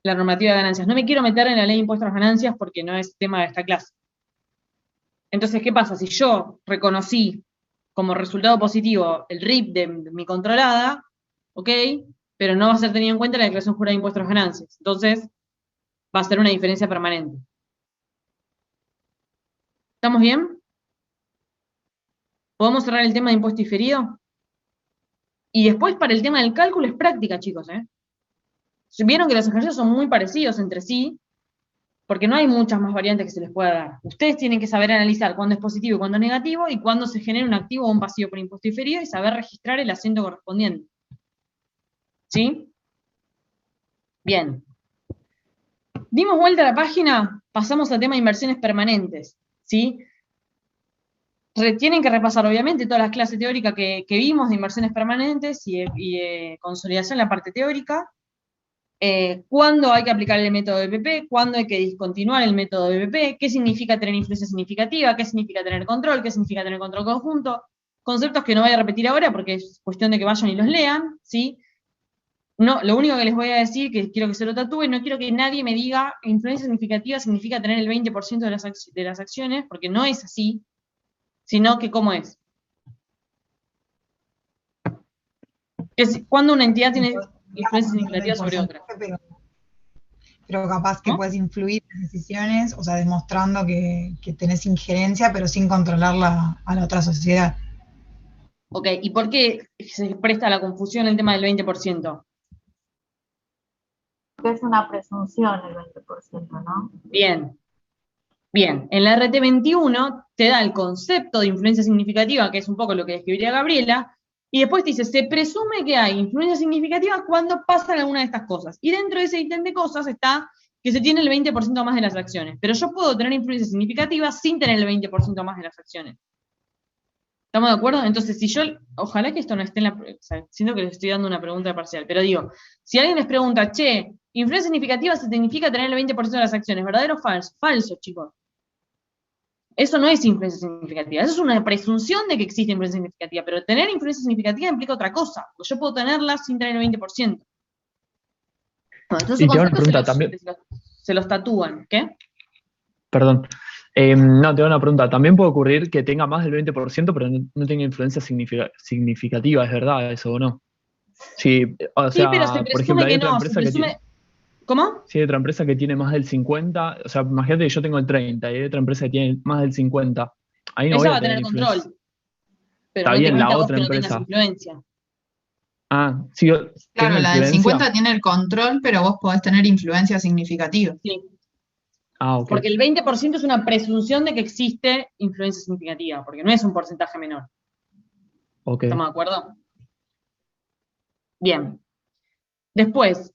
La normativa de ganancias. No me quiero meter en la ley de impuestos a las ganancias porque no es tema de esta clase. Entonces, ¿qué pasa? Si yo reconocí como resultado positivo el RIP de mi controlada, ok, pero no va a ser tenido en cuenta la declaración jurada de impuestos a las ganancias. Entonces, va a ser una diferencia permanente. ¿Estamos bien? ¿Podemos cerrar el tema de impuesto diferido? Y después, para el tema del cálculo, es práctica, chicos, ¿eh? Vieron que los ejercicios son muy parecidos entre sí, porque no hay muchas más variantes que se les pueda dar. Ustedes tienen que saber analizar cuándo es positivo y cuándo es negativo, y cuándo se genera un activo o un pasivo por impuesto diferido, y saber registrar el asiento correspondiente. ¿Sí? Bien. Dimos vuelta a la página, pasamos al tema de inversiones permanentes. ¿Sí? Tienen que repasar, obviamente, todas las clases teóricas que vimos de inversiones permanentes y de consolidación en la parte teórica. Cuándo hay que aplicar el método de BPP, cuándo hay que discontinuar el método de BPP, qué significa tener influencia significativa, qué significa tener control, qué significa tener control conjunto, conceptos que no voy a repetir ahora porque es cuestión de que vayan y los lean, ¿sí? No, lo único que les voy a decir, que quiero que se lo tatúen, no quiero que nadie me diga influencia significativa significa tener el 20% de las acciones, porque no es así, sino que ¿cómo es? Cuando una entidad tiene influencia significativa sobre otra. Pero capaz que puedes influir en decisiones, o sea, demostrando que tenés injerencia, pero sin controlar a la otra sociedad. Ok, ¿y por qué se presta a la confusión el tema del 20%? Porque es una presunción el 20%, ¿no? Bien. Bien, en la RT21 te da el concepto de influencia significativa, que es un poco lo que describiría Gabriela, y después te dice, se presume que hay influencia significativa cuando pasan alguna de estas cosas. Y dentro de ese ítem de cosas está que se tiene el 20% más de las acciones. Pero yo puedo tener influencia significativa sin tener el 20% más de las acciones. ¿Estamos de acuerdo? Entonces, si yo, ojalá que esto no esté en la, o sea, siento que les estoy dando una pregunta parcial, pero digo, si alguien les pregunta, che, influencia significativa significa tener el 20% de las acciones, ¿verdadero o falso? Falso, chicos. Eso no es influencia significativa, eso es una presunción de que existe influencia significativa, pero tener influencia significativa implica otra cosa, porque yo puedo tenerla sin tener el 20%. Bueno, entonces y te hago una pregunta también. Se los tatúan, ¿qué? Perdón. No, te hago una pregunta. También puede ocurrir que tenga más del 20%, pero no tenga influencia significativa, ¿es verdad eso o no? Sí, o sea, pero se por ejemplo, hay que otra no, empresa que tiene... ¿Cómo? Si hay otra empresa que tiene más del 50, o sea, imagínate que yo tengo el 30 y hay otra empresa que tiene más del 50. Ahí no ella voy va a a tener influencia. control. Pero Está no bien, te la quita otra vos que empresa. no tengas influencia. Sí, Claro, tengo la del influencia. 50 tiene el control, pero vos podés tener influencia significativa. Sí. Ok. Porque el 20% es una presunción de que existe influencia significativa, porque no es un porcentaje menor. Ok. ¿Estamos de acuerdo? Bien. Después,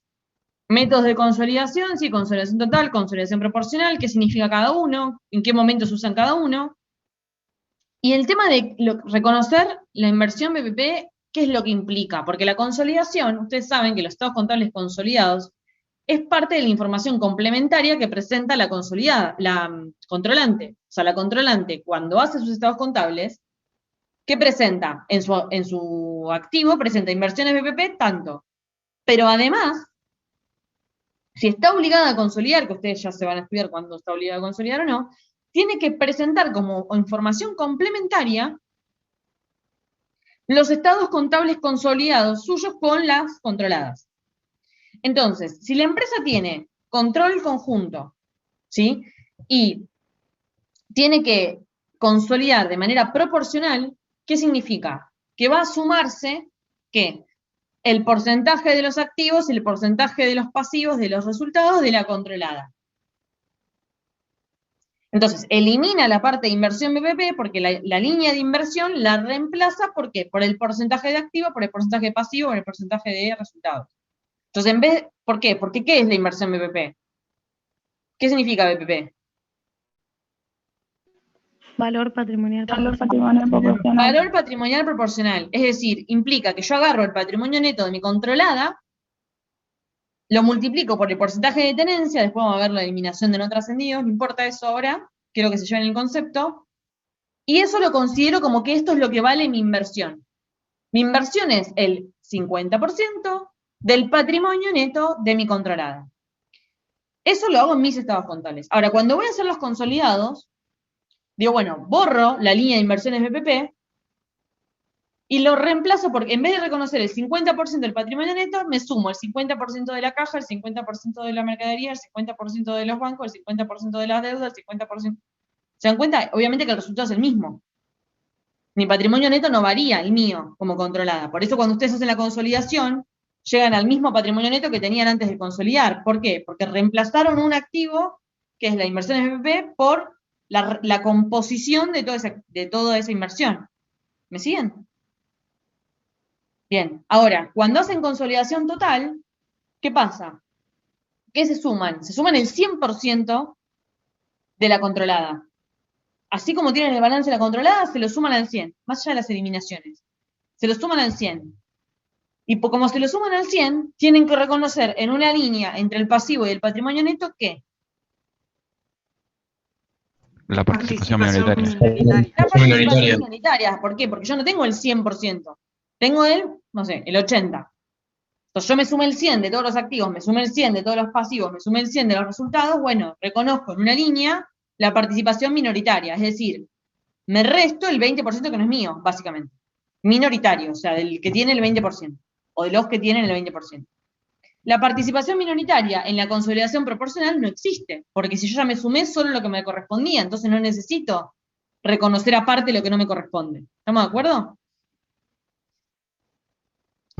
métodos de consolidación, sí, consolidación total, consolidación proporcional, qué significa cada uno, en qué momentos usan cada uno. Y el tema de reconocer la inversión BPP, ¿qué es lo que implica? Porque la consolidación, ustedes saben que los estados contables consolidados es parte de la información complementaria que presenta la consolidada, la controlante. O sea, la controlante, cuando hace sus estados contables, ¿qué presenta? En su activo presenta inversiones BPP tanto. Pero además, si está obligada a consolidar, que ustedes ya se van a estudiar cuándo está obligada a consolidar o no, tiene que presentar como información complementaria los estados contables consolidados suyos con las controladas. Entonces, si la empresa tiene control conjunto, ¿sí? Y tiene que consolidar de manera proporcional, ¿qué significa? Que va a sumarse, ¿qué? El porcentaje de los activos y el porcentaje de los pasivos de los resultados de la controlada. Entonces, elimina la parte de inversión BPP porque la línea de inversión la reemplaza, ¿por qué? Por el porcentaje de activo, por el porcentaje de pasivo, por el porcentaje de resultados. Entonces, ¿por qué? Porque ¿qué es la inversión BPP? ¿Qué significa BPP? Valor patrimonial proporcional. Valor patrimonial proporcional. Es decir, implica que yo agarro el patrimonio neto de mi controlada, lo multiplico por el porcentaje de tenencia, después vamos a ver la eliminación de no trascendidos, no importa eso ahora, quiero que se lleven el concepto, y eso lo considero como que esto es lo que vale mi inversión. Mi inversión es el 50% del patrimonio neto de mi controlada. Eso lo hago en mis estados contables. Ahora, cuando voy a hacer los consolidados, digo, bueno, borro la línea de inversiones BPP y lo reemplazo porque en vez de reconocer el 50% del patrimonio neto, me sumo el 50% de la caja, el 50% de la mercadería, el 50% de los bancos, el 50% de las deudas, el 50%. ¿Se dan cuenta? Obviamente que el resultado es el mismo. Mi patrimonio neto no varía, el mío, como controlada. Por eso cuando ustedes hacen la consolidación, llegan al mismo patrimonio neto que tenían antes de consolidar. ¿Por qué? Porque reemplazaron un activo, que es la inversión en BPP, por la composición de toda esa inversión. ¿Me siguen? Bien, ahora, cuando hacen consolidación total, ¿qué pasa? ¿Qué se suman? Se suman el 100% de la controlada. Así como tienen el balance de la controlada, se lo suman al 100, más allá de las eliminaciones. Se lo suman al 100. Y como se lo suman al 100, tienen que reconocer en una línea entre el pasivo y el patrimonio neto, ¿qué? La participación minoritaria. La participación minoritaria. ¿Por qué? Porque yo no tengo el 100%. Tengo el 80%. Entonces yo me sumo el 100 de todos los activos, me sumo el 100 de todos los pasivos, me sumo el 100 de los resultados, bueno, reconozco en una línea la participación minoritaria, es decir, me resto el 20% que no es mío, básicamente. Minoritario, o sea, del que tiene el 20%, o de los que tienen el 20%. La participación minoritaria en la consolidación proporcional no existe, porque si yo ya me sumé solo lo que me correspondía, entonces no necesito reconocer aparte lo que no me corresponde. ¿Estamos de acuerdo?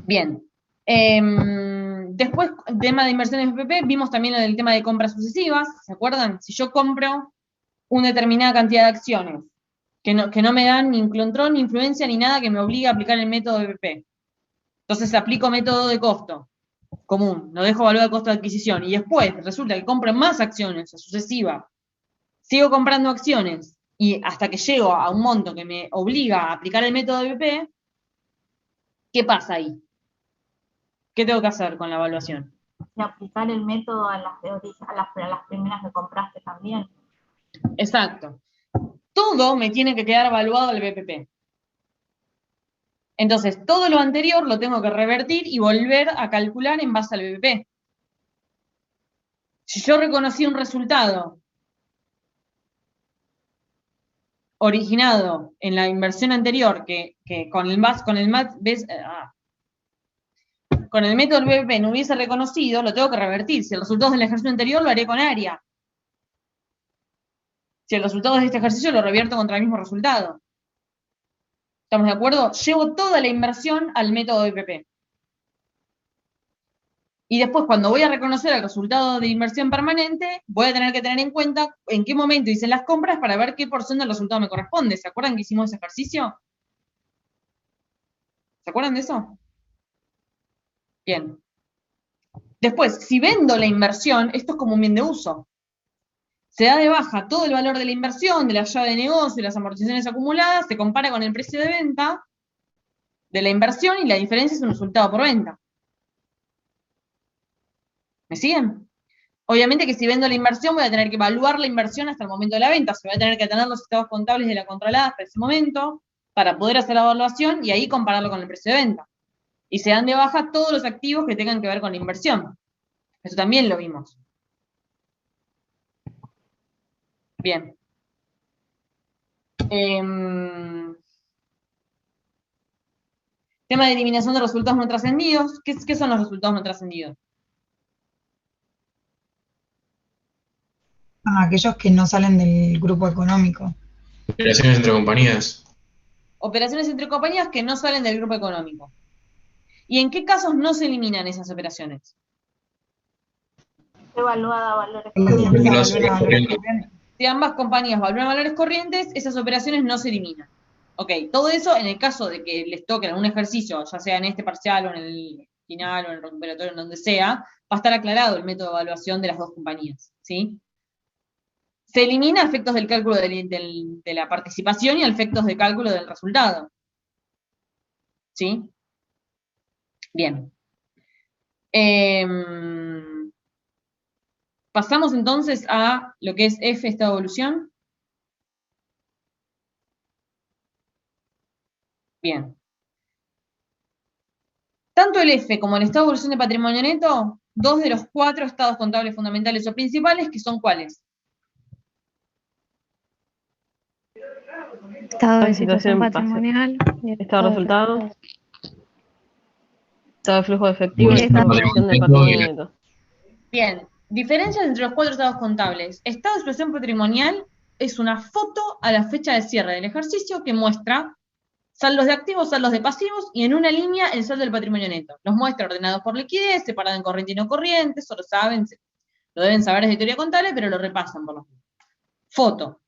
Bien. Después, tema de inversiones BPP, vimos también lo del tema de compras sucesivas, ¿se acuerdan? Si yo compro una determinada cantidad de acciones, que no me dan ni control, ni influencia, ni nada que me obligue a aplicar el método BPP. Entonces aplico método de costo común, no dejo valor de costo de adquisición, y después resulta que compro más acciones, sucesiva, sigo comprando acciones, y hasta que llego a un monto que me obliga a aplicar el método BPP, ¿qué pasa ahí? ¿Qué tengo que hacer con la evaluación? Y aplicar el método a las primeras que compraste también. Exacto. Todo me tiene que quedar evaluado al BPP. Entonces, todo lo anterior lo tengo que revertir y volver a calcular en base al BPP. Si yo reconocí un resultado originado en la inversión anterior que con el método del BPP no hubiese reconocido, lo tengo que revertir. Si el resultado del ejercicio anterior lo haré con área. Si el resultado de este ejercicio lo revierto contra el mismo resultado. ¿Estamos de acuerdo? Llevo toda la inversión al método BPP. Y después, cuando voy a reconocer el resultado de inversión permanente, voy a tener que tener en cuenta en qué momento hice las compras para ver qué porción del resultado me corresponde. ¿Se acuerdan que hicimos ese ejercicio? ¿Se acuerdan de eso? Bien. Después, si vendo la inversión, esto es como un bien de uso. Se da de baja todo el valor de la inversión, de la llave de negocio, las amortizaciones acumuladas, se compara con el precio de venta de la inversión y la diferencia es un resultado por venta. ¿Me siguen? Obviamente que si vendo la inversión voy a tener que evaluar la inversión hasta el momento de la venta, o sea, voy a tener que tener los estados contables de la controlada hasta ese momento para poder hacer la evaluación y ahí compararlo con el precio de venta. Y se dan de baja todos los activos que tengan que ver con la inversión. Eso también lo vimos. Bien. Tema de eliminación de resultados no trascendidos. ¿Qué son los resultados no trascendidos? Aquellos que no salen del grupo económico. Operaciones entre compañías. Operaciones entre compañías que no salen del grupo económico. ¿Y en qué casos no se eliminan esas operaciones? Evaluada a valores corrientes. Si ambas compañías valoran valores corrientes, esas operaciones no se eliminan. Ok, todo eso en el caso de que les toque en algún ejercicio, ya sea en este parcial o en el final o en el recuperatorio, en donde sea, va a estar aclarado el método de evaluación de las dos compañías, ¿sí? Se elimina efectos del cálculo de la participación y efectos de cálculo del resultado. ¿Sí? Bien. Pasamos entonces a lo que es F, estado de evolución. Bien. Tanto el F como el estado de evolución de patrimonio neto, dos de los 4 estados contables fundamentales o principales, que son ¿cuáles? Estado de situación patrimonial, estado de resultados, estado de flujo de efectivo y estado de evolución de patrimonio neto. Bien, diferencias entre los 4 estados contables. Estado de situación patrimonial es una foto a la fecha de cierre del ejercicio que muestra saldos de activos, saldos de pasivos, y en una línea el saldo del patrimonio neto. Los muestra ordenados por liquidez, separado en corriente y no corriente, eso lo saben, lo deben saber desde teoría contable, pero lo repasan por lo menos. Foto.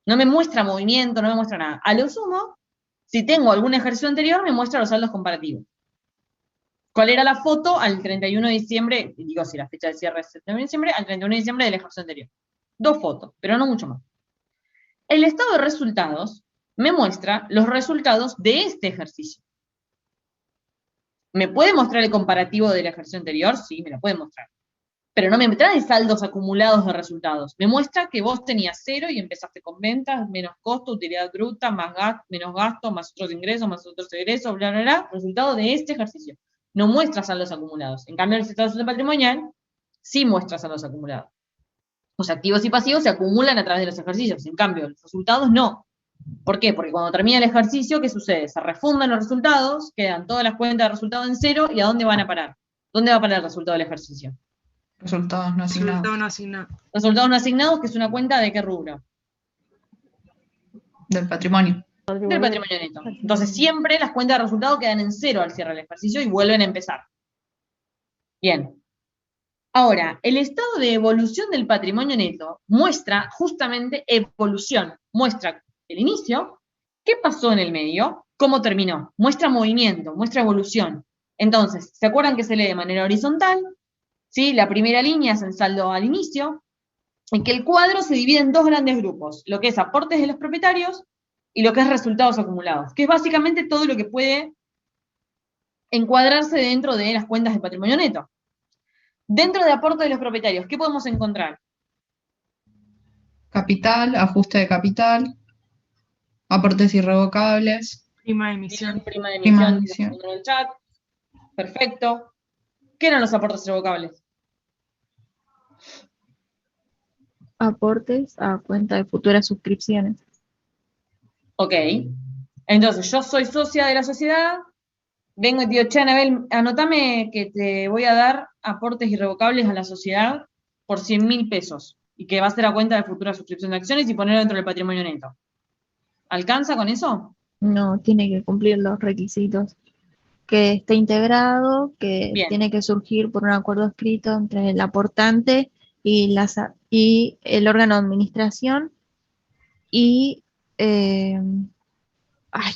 No me muestra movimiento, no me muestra nada. A lo sumo, si tengo algún ejercicio anterior, me muestra los saldos comparativos. ¿Cuál era la foto al 31 de diciembre? Digo, si la fecha de cierre es el 31 de diciembre, al 31 de diciembre del ejercicio anterior. 2 fotos, pero no mucho más. El estado de resultados me muestra los resultados de este ejercicio. ¿Me puede mostrar el comparativo del ejercicio anterior? Sí, me lo puede mostrar. Pero no me trae saldos acumulados de resultados. Me muestra que vos tenías 0 y empezaste con ventas, menos costo, utilidad bruta, más gasto, menos gasto, más otros ingresos, más otros egresos, bla, bla, bla, resultado de este ejercicio. No muestra saldos acumulados. En cambio, el estado de patrimonial sí muestra saldos acumulados. Los activos y pasivos se acumulan a través de los ejercicios. En cambio, los resultados no. ¿Por qué? Porque cuando termina el ejercicio, ¿qué sucede? Se refundan los resultados, quedan todas las cuentas de resultado en 0, ¿y a dónde van a parar? ¿Dónde va a parar el resultado del ejercicio? Resultados no asignados. Resultados no asignados, que es una cuenta de qué rubro. Del patrimonio. Del patrimonio neto. Entonces siempre las cuentas de resultados quedan en 0 al cierre del ejercicio y vuelven a empezar. Bien. Ahora, el estado de evolución del patrimonio neto muestra justamente evolución. Muestra el inicio, qué pasó en el medio, cómo terminó. Muestra movimiento, muestra evolución. Entonces, ¿se acuerdan que se lee de manera horizontal? ¿Sí? La primera línea es el saldo al inicio, y que el cuadro se divide en 2 grandes grupos, lo que es aportes de los propietarios y lo que es resultados acumulados, que es básicamente todo lo que puede encuadrarse dentro de las cuentas de patrimonio neto. Dentro de aportes de los propietarios, ¿qué podemos encontrar? Capital, ajuste de capital, aportes irrevocables. Prima de emisión. Prima de emisión. En el chat. Perfecto. ¿Qué eran los aportes irrevocables? Aportes a cuenta de futuras suscripciones. Ok. Entonces, yo soy socia de la sociedad, vengo y te digo, che, Anabel, anotame que te voy a dar aportes irrevocables a la sociedad por 100.000 pesos, y que va a ser a cuenta de futura suscripción de acciones y ponerlo dentro del patrimonio neto. ¿Alcanza con eso? No, tiene que cumplir los requisitos. que esté integrado, que Bien. tiene que surgir por un acuerdo escrito entre el aportante y el órgano de administración y ay,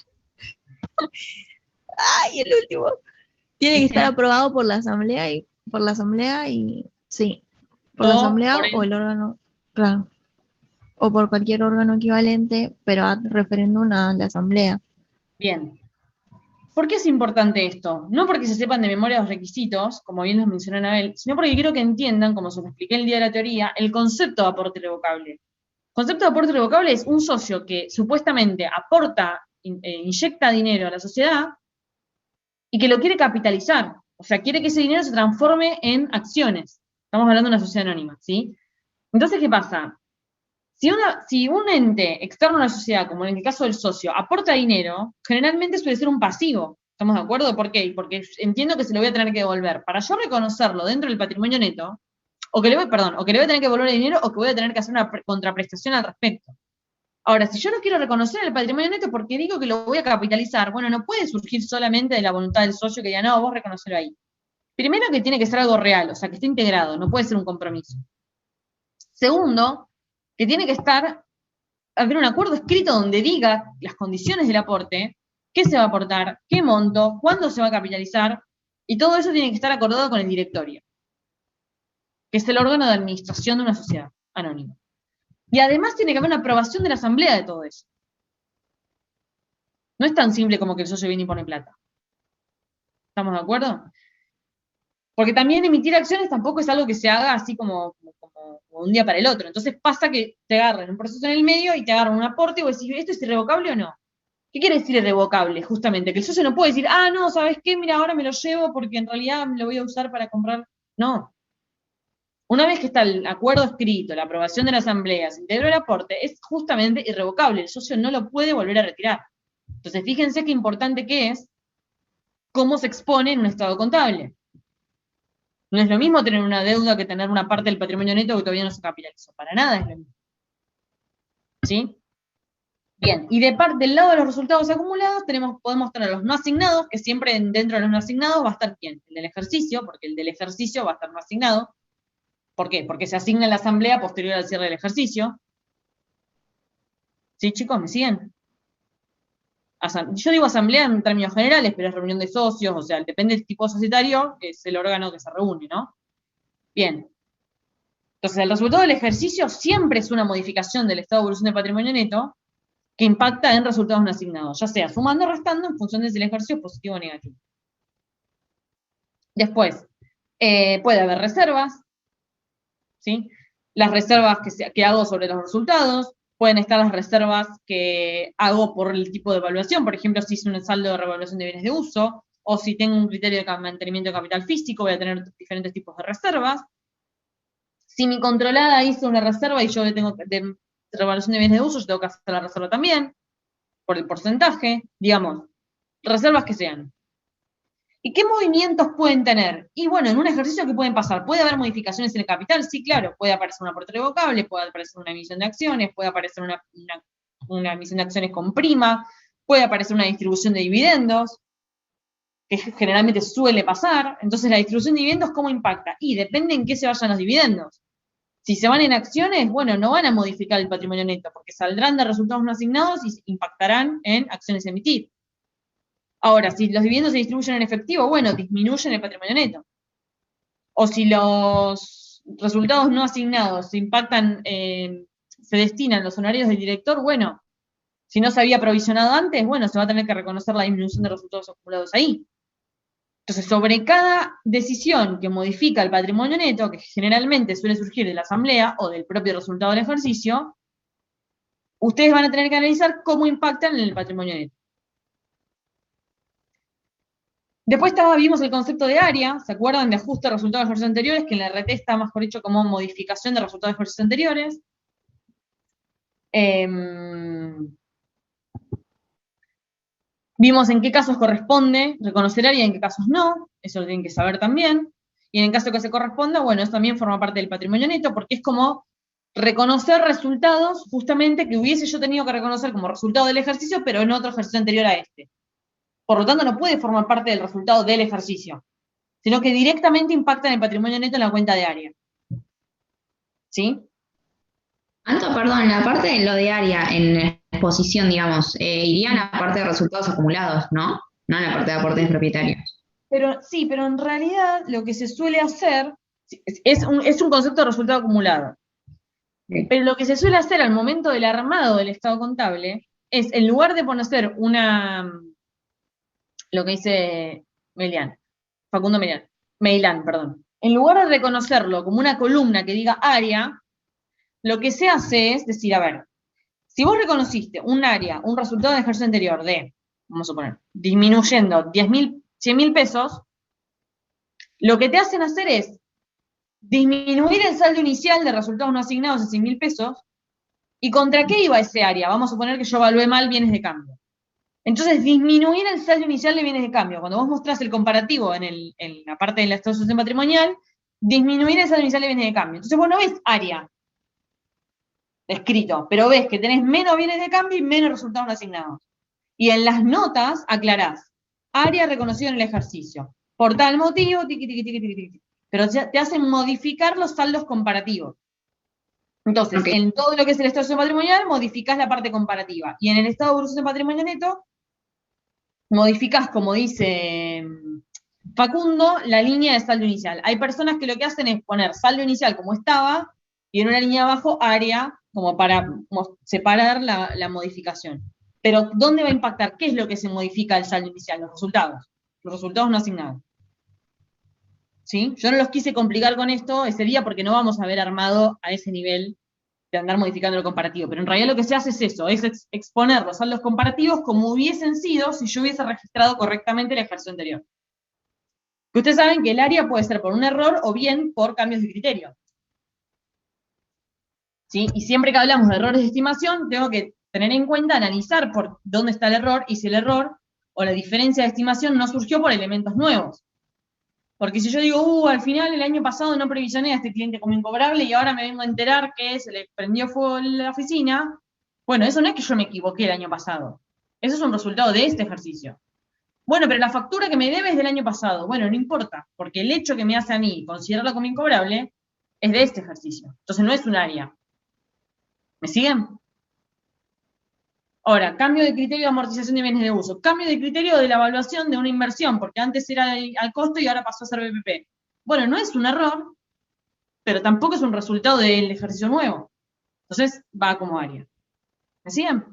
el último. Tiene que estar aprobado por la asamblea y sí, por la asamblea o el órgano, claro, o por cualquier órgano equivalente, pero a referéndum a la asamblea. Bien. ¿Por qué es importante esto? No porque se sepan de memoria los requisitos, como bien los mencionó Anabel, sino porque quiero que entiendan, como se lo expliqué el día de la teoría, el concepto de aporte irrevocable. El concepto de aporte irrevocable es un socio que supuestamente aporta, inyecta dinero a la sociedad y que lo quiere capitalizar. O sea, quiere que ese dinero se transforme en acciones. Estamos hablando de una sociedad anónima, ¿sí? Entonces, ¿qué pasa? Si un ente externo a la sociedad, como en el caso del socio, aporta dinero, generalmente suele ser un pasivo. ¿Estamos de acuerdo? ¿Por qué? Porque entiendo que se lo voy a tener que devolver. Para yo reconocerlo dentro del patrimonio neto, o que le voy a tener que devolver el dinero, o que voy a tener que hacer una contraprestación al respecto. Ahora, si yo no quiero reconocer el patrimonio neto porque digo que lo voy a capitalizar, bueno, no puede surgir solamente de la voluntad del socio que diga, no, vos reconocelo ahí. Primero que tiene que ser algo real, o sea, que esté integrado, no puede ser un compromiso. Segundo, que tiene que haber un acuerdo escrito donde diga las condiciones del aporte, qué se va a aportar, qué monto, cuándo se va a capitalizar, y todo eso tiene que estar acordado con el directorio, que es el órgano de administración de una sociedad anónima. Y además tiene que haber una aprobación de la asamblea de todo eso. No es tan simple como que el socio viene y pone plata. ¿Estamos de acuerdo? Porque también emitir acciones tampoco es algo que se haga así como un día para el otro. Entonces pasa que te agarran un proceso en el medio y te agarran un aporte y vos decís, ¿esto es irrevocable o no? ¿Qué quiere decir irrevocable? Justamente, que el socio no puede decir, no, ¿sabes qué? Mira, ahora me lo llevo porque en realidad me lo voy a usar para comprar. No. Una vez que está el acuerdo escrito, la aprobación de la asamblea, se integró el aporte, es justamente irrevocable. El socio no lo puede volver a retirar. Entonces, fíjense qué importante que es cómo se expone en un estado contable. No es lo mismo tener una deuda que tener una parte del patrimonio neto que todavía no se capitalizó. Para nada es lo mismo. ¿Sí? Bien, y del lado de los resultados acumulados podemos tener los no asignados, que siempre dentro de los no asignados va a estar ¿quién? El del ejercicio, porque el del ejercicio va a estar no asignado. ¿Por qué? Porque se asigna en la asamblea posterior al cierre del ejercicio. ¿Sí, chicos? ¿Me siguen? Yo digo asamblea en términos generales, pero es reunión de socios, o sea, depende del tipo societario, que es el órgano que se reúne, ¿no? Bien. Entonces, el resultado del ejercicio siempre es una modificación del estado de evolución del patrimonio neto que impacta en resultados no asignados, ya sea sumando o restando en función de si el ejercicio es positivo o negativo. Después, puede haber reservas, ¿sí? Las reservas que hago sobre los resultados, pueden estar las reservas que hago por el tipo de evaluación, por ejemplo, si hice un saldo de revaluación de bienes de uso, o si tengo un criterio de mantenimiento de capital físico, voy a tener diferentes tipos de reservas. Si mi controlada hizo una reserva y yo le tengo de revaluación de bienes de uso, yo tengo que hacer la reserva también, por el porcentaje, digamos, reservas que sean. ¿Y qué movimientos pueden tener? Y bueno, en un ejercicio, ¿qué pueden pasar? ¿Puede haber modificaciones en el capital? Sí, claro. Puede aparecer un aporte revocable, puede aparecer una emisión de acciones, puede aparecer una emisión de acciones con prima, puede aparecer una distribución de dividendos, que generalmente suele pasar. Entonces, la distribución de dividendos, ¿cómo impacta? Y depende en qué se vayan los dividendos. Si se van en acciones, bueno, no van a modificar el patrimonio neto, porque saldrán de resultados no asignados y impactarán en acciones a emitir. Ahora, si los dividendos se distribuyen en efectivo, bueno, disminuyen el patrimonio neto. O si los resultados no asignados se impactan, se destinan los honorarios del director, bueno, si no se había provisionado antes, bueno, se va a tener que reconocer la disminución de resultados acumulados ahí. Entonces, sobre cada decisión que modifica el patrimonio neto, que generalmente suele surgir de la asamblea o del propio resultado del ejercicio, ustedes van a tener que analizar cómo impactan en el patrimonio neto. Después vimos el concepto de área, ¿se acuerdan? De ajuste de resultados de ejercicios anteriores, que en la RT está mejor dicho como modificación de resultados de ejercicios anteriores. Vimos en qué casos corresponde reconocer área y en qué casos no, eso lo tienen que saber también. Y en el caso que se corresponda, bueno, eso también forma parte del patrimonio neto, porque es como reconocer resultados justamente que hubiese yo tenido que reconocer como resultado del ejercicio, pero en otro ejercicio anterior a este. Por lo tanto, no puede formar parte del resultado del ejercicio, sino que directamente impacta en el patrimonio neto en la cuenta de área. ¿Sí? Perdón, la parte de lo de área en exposición, digamos, iría en la parte de resultados acumulados, ¿no? No en la parte de aportes propietarios. Pero sí, pero en realidad lo que se suele hacer es un concepto de resultado acumulado. Pero lo que se suele hacer al momento del armado del estado contable es, en lugar de poner lo que dice Facundo Meilán, perdón. En lugar de reconocerlo como una columna que diga área, lo que se hace es decir, a ver, si vos reconociste un área, un resultado del ejercicio anterior de, vamos a suponer, disminuyendo 100.000 pesos, lo que te hacen hacer es disminuir el saldo inicial de resultados no asignados en 100.000 pesos, ¿y contra qué iba ese área? Vamos a suponer que yo evalué mal bienes de cambio. Entonces, disminuir el saldo inicial de bienes de cambio. Cuando vos mostrás el comparativo en la parte de la estación patrimonial, disminuir el saldo inicial de bienes de cambio. Entonces vos no ves área escrito, pero ves que tenés menos bienes de cambio y menos resultados no asignados. Y en las notas aclarás, área reconocido en el ejercicio. Por tal motivo, tiqui, tiqui, tiqui, tiqui, tiqui. Pero te hacen modificar los saldos comparativos. Entonces, en todo lo que es el estado de patrimonial, modificás la parte comparativa. Y en el estado de evolución de patrimonio neto, modificás, como dice Facundo, la línea de saldo inicial. Hay personas que lo que hacen es poner saldo inicial como estaba, y en una línea abajo, área, como para separar la modificación. Pero, ¿dónde va a impactar? ¿Qué es lo que se modifica del saldo inicial? Los resultados no asignados. ¿Sí? Yo no los quise complicar con esto ese día porque no vamos a haber armado a ese nivel de andar modificando lo comparativo, pero en realidad lo que se hace es eso, es exponer los saldos comparativos como hubiesen sido si yo hubiese registrado correctamente el ejercicio anterior. Que ustedes saben que el área puede ser por un error o bien por cambios de criterio. ¿Sí? Y siempre que hablamos de errores de estimación, tengo que tener en cuenta, analizar por dónde está el error y si el error o la diferencia de estimación no surgió por elementos nuevos. Porque si yo digo, al final el año pasado no previsioné a este cliente como incobrable y ahora me vengo a enterar que se le prendió fuego en la oficina, bueno, eso no es que yo me equivoqué el año pasado. Eso es un resultado de este ejercicio. Bueno, pero la factura que me debe es del año pasado. Bueno, no importa, porque el hecho que me hace a mí considerarlo como incobrable es de este ejercicio. Entonces no es un área. ¿Me siguen? Ahora, cambio de criterio de amortización de bienes de uso. Cambio de criterio de la evaluación de una inversión, porque antes era al costo y ahora pasó a ser BPP. Bueno, no es un error, pero tampoco es un resultado del ejercicio nuevo. Entonces, va como área. ¿Me siguen?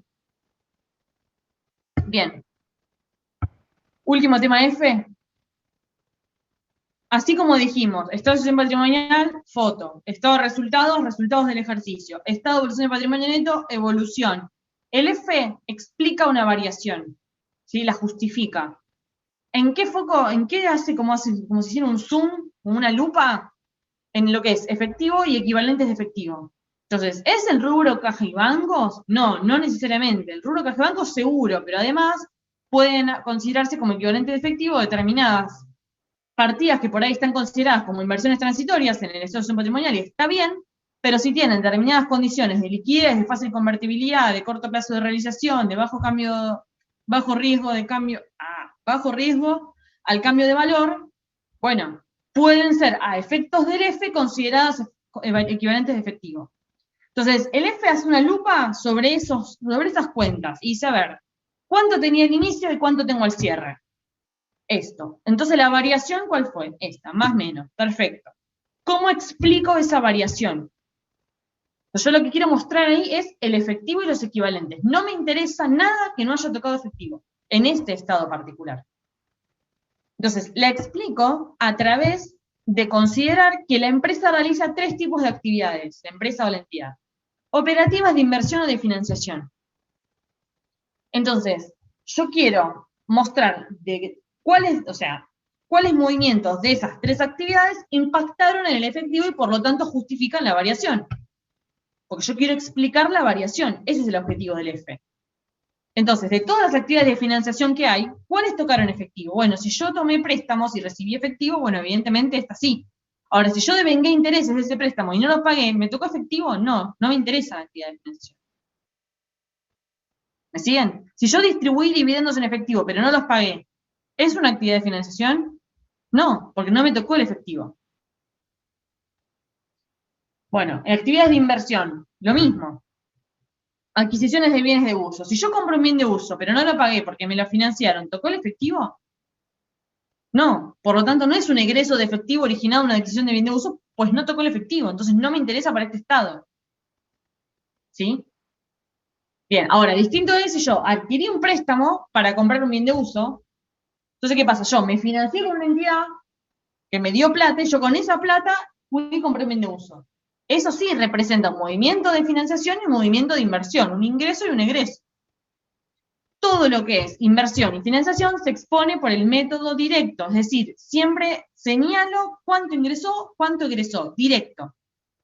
Bien. Último tema F. Así como dijimos, estado de evolución patrimonial, foto. Estado de resultados, resultados del ejercicio. Estado de evolución de patrimonio neto, evolución. El F explica una variación, ¿sí? La justifica. ¿En qué foco, en qué hace como si hiciera un zoom, como una lupa, en lo que es efectivo y equivalentes de efectivo? Entonces, ¿es el rubro caja y bancos? No, no necesariamente. El rubro caja y bancos seguro, pero además pueden considerarse como equivalentes de efectivo determinadas partidas que por ahí están consideradas como inversiones transitorias en el estado de evolución patrimonial, y está bien, pero si tienen determinadas condiciones de liquidez, de fácil convertibilidad, de corto plazo de realización, de bajo riesgo al cambio de valor, bueno, pueden ser a efectos del F consideradas equivalentes de efectivo. Entonces, el F hace una lupa sobre esas cuentas y dice, a ver, ¿cuánto tenía al inicio y cuánto tengo al cierre? Esto. Entonces, la variación, ¿cuál fue? Esta, más o menos. Perfecto. ¿Cómo explico esa variación? Yo lo que quiero mostrar ahí es el efectivo y los equivalentes. No me interesa nada que no haya tocado efectivo, en este estado particular. Entonces, la explico a través de considerar que la empresa realiza 3 tipos de actividades, la empresa o la entidad. Operativas de inversión o de financiación. Entonces, yo quiero mostrar cuáles movimientos de esas 3 actividades impactaron en el efectivo y por lo tanto justifican la variación. Porque yo quiero explicar la variación, ese es el objetivo del F. Entonces, de todas las actividades de financiación que hay, ¿cuáles tocaron efectivo? Bueno, si yo tomé préstamos y recibí efectivo, bueno, evidentemente esta sí. Ahora, si yo devengué intereses de ese préstamo y no lo pagué, ¿me tocó efectivo? No, no me interesa la actividad de financiación. ¿Me siguen? Si yo distribuí dividendos en efectivo, pero no los pagué, ¿es una actividad de financiación? No, porque no me tocó el efectivo. Bueno, en actividades de inversión, lo mismo. Adquisiciones de bienes de uso. Si yo compro un bien de uso, pero no lo pagué porque me lo financiaron, ¿tocó el efectivo? No, por lo tanto no es un egreso de efectivo originado en una adquisición de bien de uso, pues no tocó el efectivo, entonces no me interesa para este estado. ¿Sí? Bien, ahora, distinto es si yo adquirí un préstamo para comprar un bien de uso. Entonces, ¿qué pasa? Yo me financié con una entidad que me dio plata y yo con esa plata fui y compré un bien de uso. Eso sí representa un movimiento de financiación y un movimiento de inversión, un ingreso y un egreso. Todo lo que es inversión y financiación se expone por el método directo, es decir, siempre señalo cuánto ingresó, cuánto egresó, directo.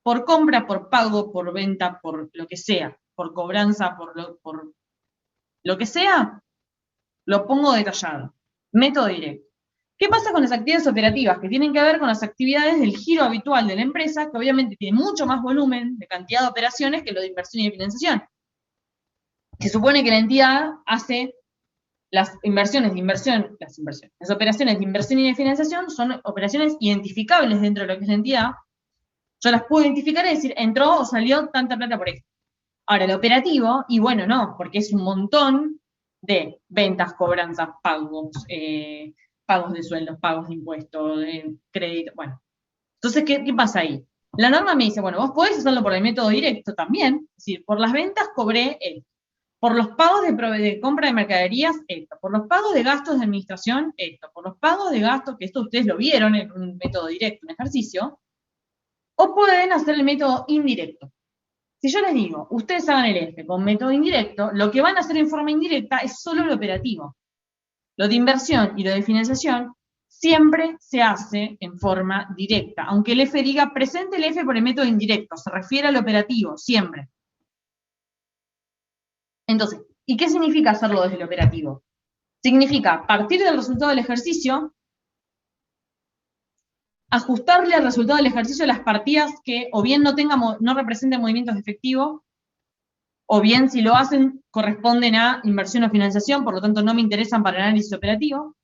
Por compra, por pago, por venta, por lo que sea, por cobranza, por lo que sea, lo pongo detallado. Método directo. ¿Qué pasa con las actividades operativas? Que tienen que ver con las actividades del giro habitual de la empresa, que obviamente tiene mucho más volumen de cantidad de operaciones que lo de inversión y de financiación. Se supone que la entidad hace las operaciones de inversión y de financiación son operaciones identificables dentro de lo que es la entidad. Yo las puedo identificar y decir, entró o salió tanta plata por esto. Ahora, el operativo, y bueno, no, porque es un montón de ventas, cobranzas, pagos, pagos de sueldos, pagos de impuestos, de crédito, bueno. Entonces, ¿qué pasa ahí? La norma me dice, bueno, vos podés hacerlo por el método directo también, es decir, por las ventas cobré esto, por los pagos de compra de mercaderías, esto, por los pagos de gastos de administración, esto, por los pagos de gastos, que esto ustedes lo vieron en un método directo, un ejercicio, o pueden hacer el método indirecto. Si yo les digo, ustedes hagan el F con método indirecto, lo que van a hacer en forma indirecta es solo el operativo. Lo de inversión y lo de financiación siempre se hace en forma directa, aunque el F diga presente el F por el método indirecto, se refiere al operativo, siempre. Entonces, ¿y qué significa hacerlo desde el operativo? Significa partir del resultado del ejercicio, ajustarle al resultado del ejercicio las partidas que o bien no representen movimientos de efectivo, o bien si lo hacen corresponden a inversión o financiación, por lo tanto no me interesan para el análisis operativo.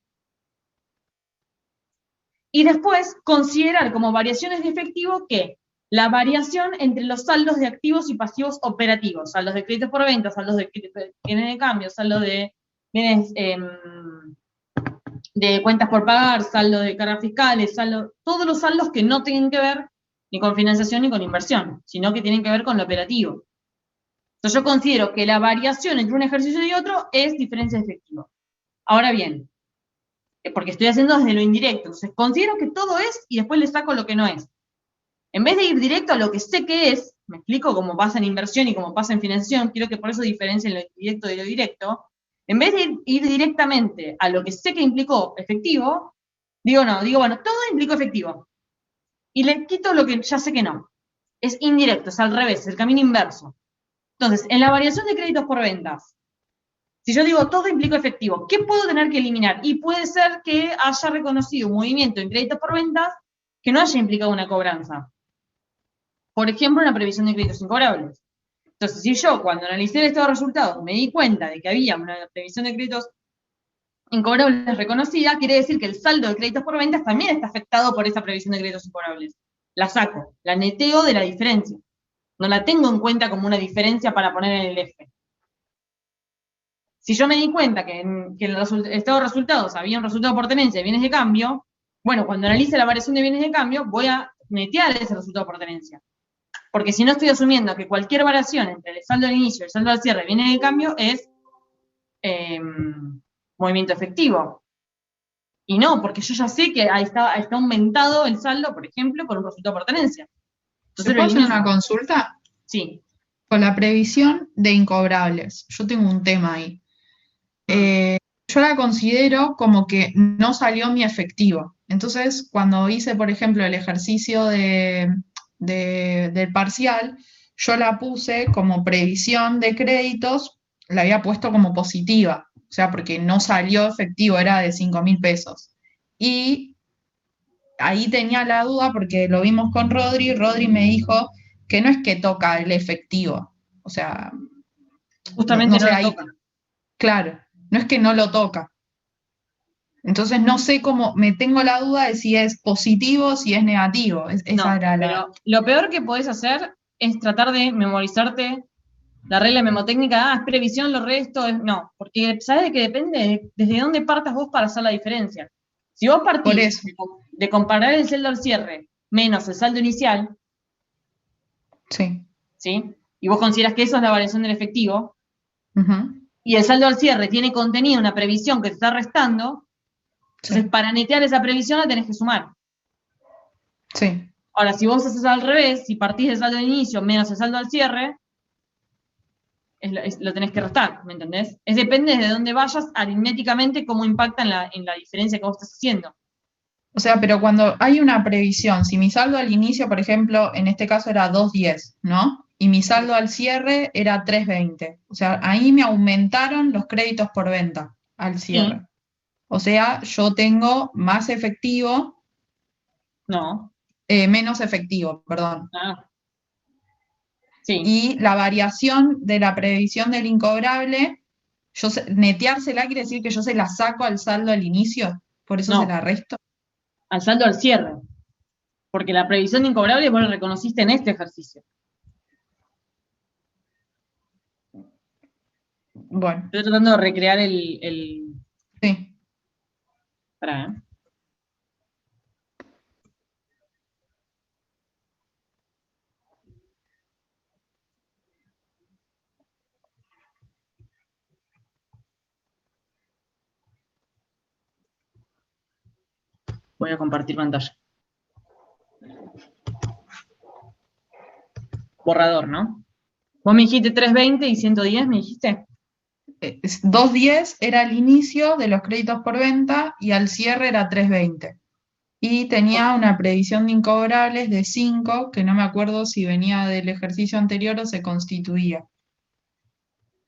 Y después considerar como variaciones de efectivo que la variación entre los saldos de activos y pasivos operativos, saldos de créditos por venta, saldos de bienes de cambio, saldo de bienes de cuentas por pagar, saldo de cargas fiscales, todos los saldos que no tienen que ver ni con financiación ni con inversión, sino que tienen que ver con lo operativo. Entonces yo considero que la variación entre un ejercicio y otro es diferencia de efectivo. Ahora bien, porque estoy haciendo desde lo indirecto, entonces considero que todo es y después le saco lo que no es. En vez de ir directo a lo que sé que es, me explico cómo pasa en inversión y cómo pasa en financiación, quiero que por eso diferencien lo indirecto de lo directo. En vez de ir directamente a lo que sé que implicó efectivo, digo, bueno, todo implicó efectivo. Y le quito lo que ya sé que no. Es indirecto, es al revés, es el camino inverso. Entonces, en la variación de créditos por ventas, si yo digo todo implicó efectivo, ¿qué puedo tener que eliminar? Y puede ser que haya reconocido un movimiento en créditos por ventas que no haya implicado una cobranza. Por ejemplo, una previsión de créditos incobrables. Entonces, si yo cuando analicé el estado de resultados me di cuenta de que había una previsión de créditos incobrables reconocida, quiere decir que el saldo de créditos por ventas también está afectado por esa previsión de créditos incobrables. La saco, la neteo de la diferencia. No la tengo en cuenta como una diferencia para poner en el F. Si yo me di cuenta que en el estado de resultados había un resultado por tenencia de bienes de cambio, bueno, cuando analice la variación de bienes de cambio, voy a netear ese resultado por tenencia. Porque si no estoy asumiendo que cualquier variación entre el saldo del inicio y el saldo del cierre de bienes de cambio es movimiento efectivo. Y no, porque yo ya sé que ahí está aumentado el saldo, por ejemplo, por un resultado por tenencia. Entonces, ¿puedo hacer una consulta? Sí. Con la previsión de incobrables, yo tengo un tema ahí. Yo la considero como que no salió mi efectivo. Entonces, cuando hice, por ejemplo, el ejercicio del parcial, yo la puse como previsión de créditos, la había puesto como positiva, o sea, porque no salió efectivo, era de 5.000 pesos. Y ahí tenía la duda porque lo vimos con Rodri me dijo que no es que toca el efectivo, o sea, justamente no sé, no ahí toca. Claro, no es que no lo toca. Entonces no sé cómo, me tengo la duda de si es positivo, si es negativo. Esa era la... Pero lo peor que podés hacer es tratar de memorizarte la regla memotécnica, es previsión, lo resto, no, porque sabes que depende desde dónde partas vos para hacer la diferencia. Si vos partís de comparar el saldo al cierre menos el saldo inicial, sí. ¿Sí? Y vos consideras que eso es la variación del efectivo, y el saldo al cierre tiene contenido una previsión que te está restando, entonces para netear esa previsión la tenés que sumar. Sí. Ahora, si vos haces al revés, si partís del saldo de inicio menos el saldo al cierre, lo tenés que restar, ¿me entendés? Depende de dónde vayas aritméticamente cómo impacta en la diferencia que vos estás haciendo. O sea, pero cuando hay una previsión, si mi saldo al inicio, por ejemplo, en este caso era 2.10, ¿no? Y mi saldo al cierre era 3.20. O sea, ahí me aumentaron los créditos por venta al cierre. Sí. O sea, yo tengo más efectivo. No. Menos efectivo, perdón. Ah. Sí. Y la variación de la previsión del incobrable, neteársela quiere decir que yo se la saco al saldo al inicio, por eso se la resto. Al saldo al cierre. Porque la previsión de incobrable vos la reconociste en este ejercicio. Bueno. Estoy tratando de recrear el... Sí. Pará, Voy a compartir pantalla. Borrador, ¿no? Vos me dijiste 320 y 110, ¿me dijiste? 2.10 era el inicio de los créditos por venta y al cierre era 3.20. Y tenía una previsión de incobrables de 5, que no me acuerdo si venía del ejercicio anterior o se constituía.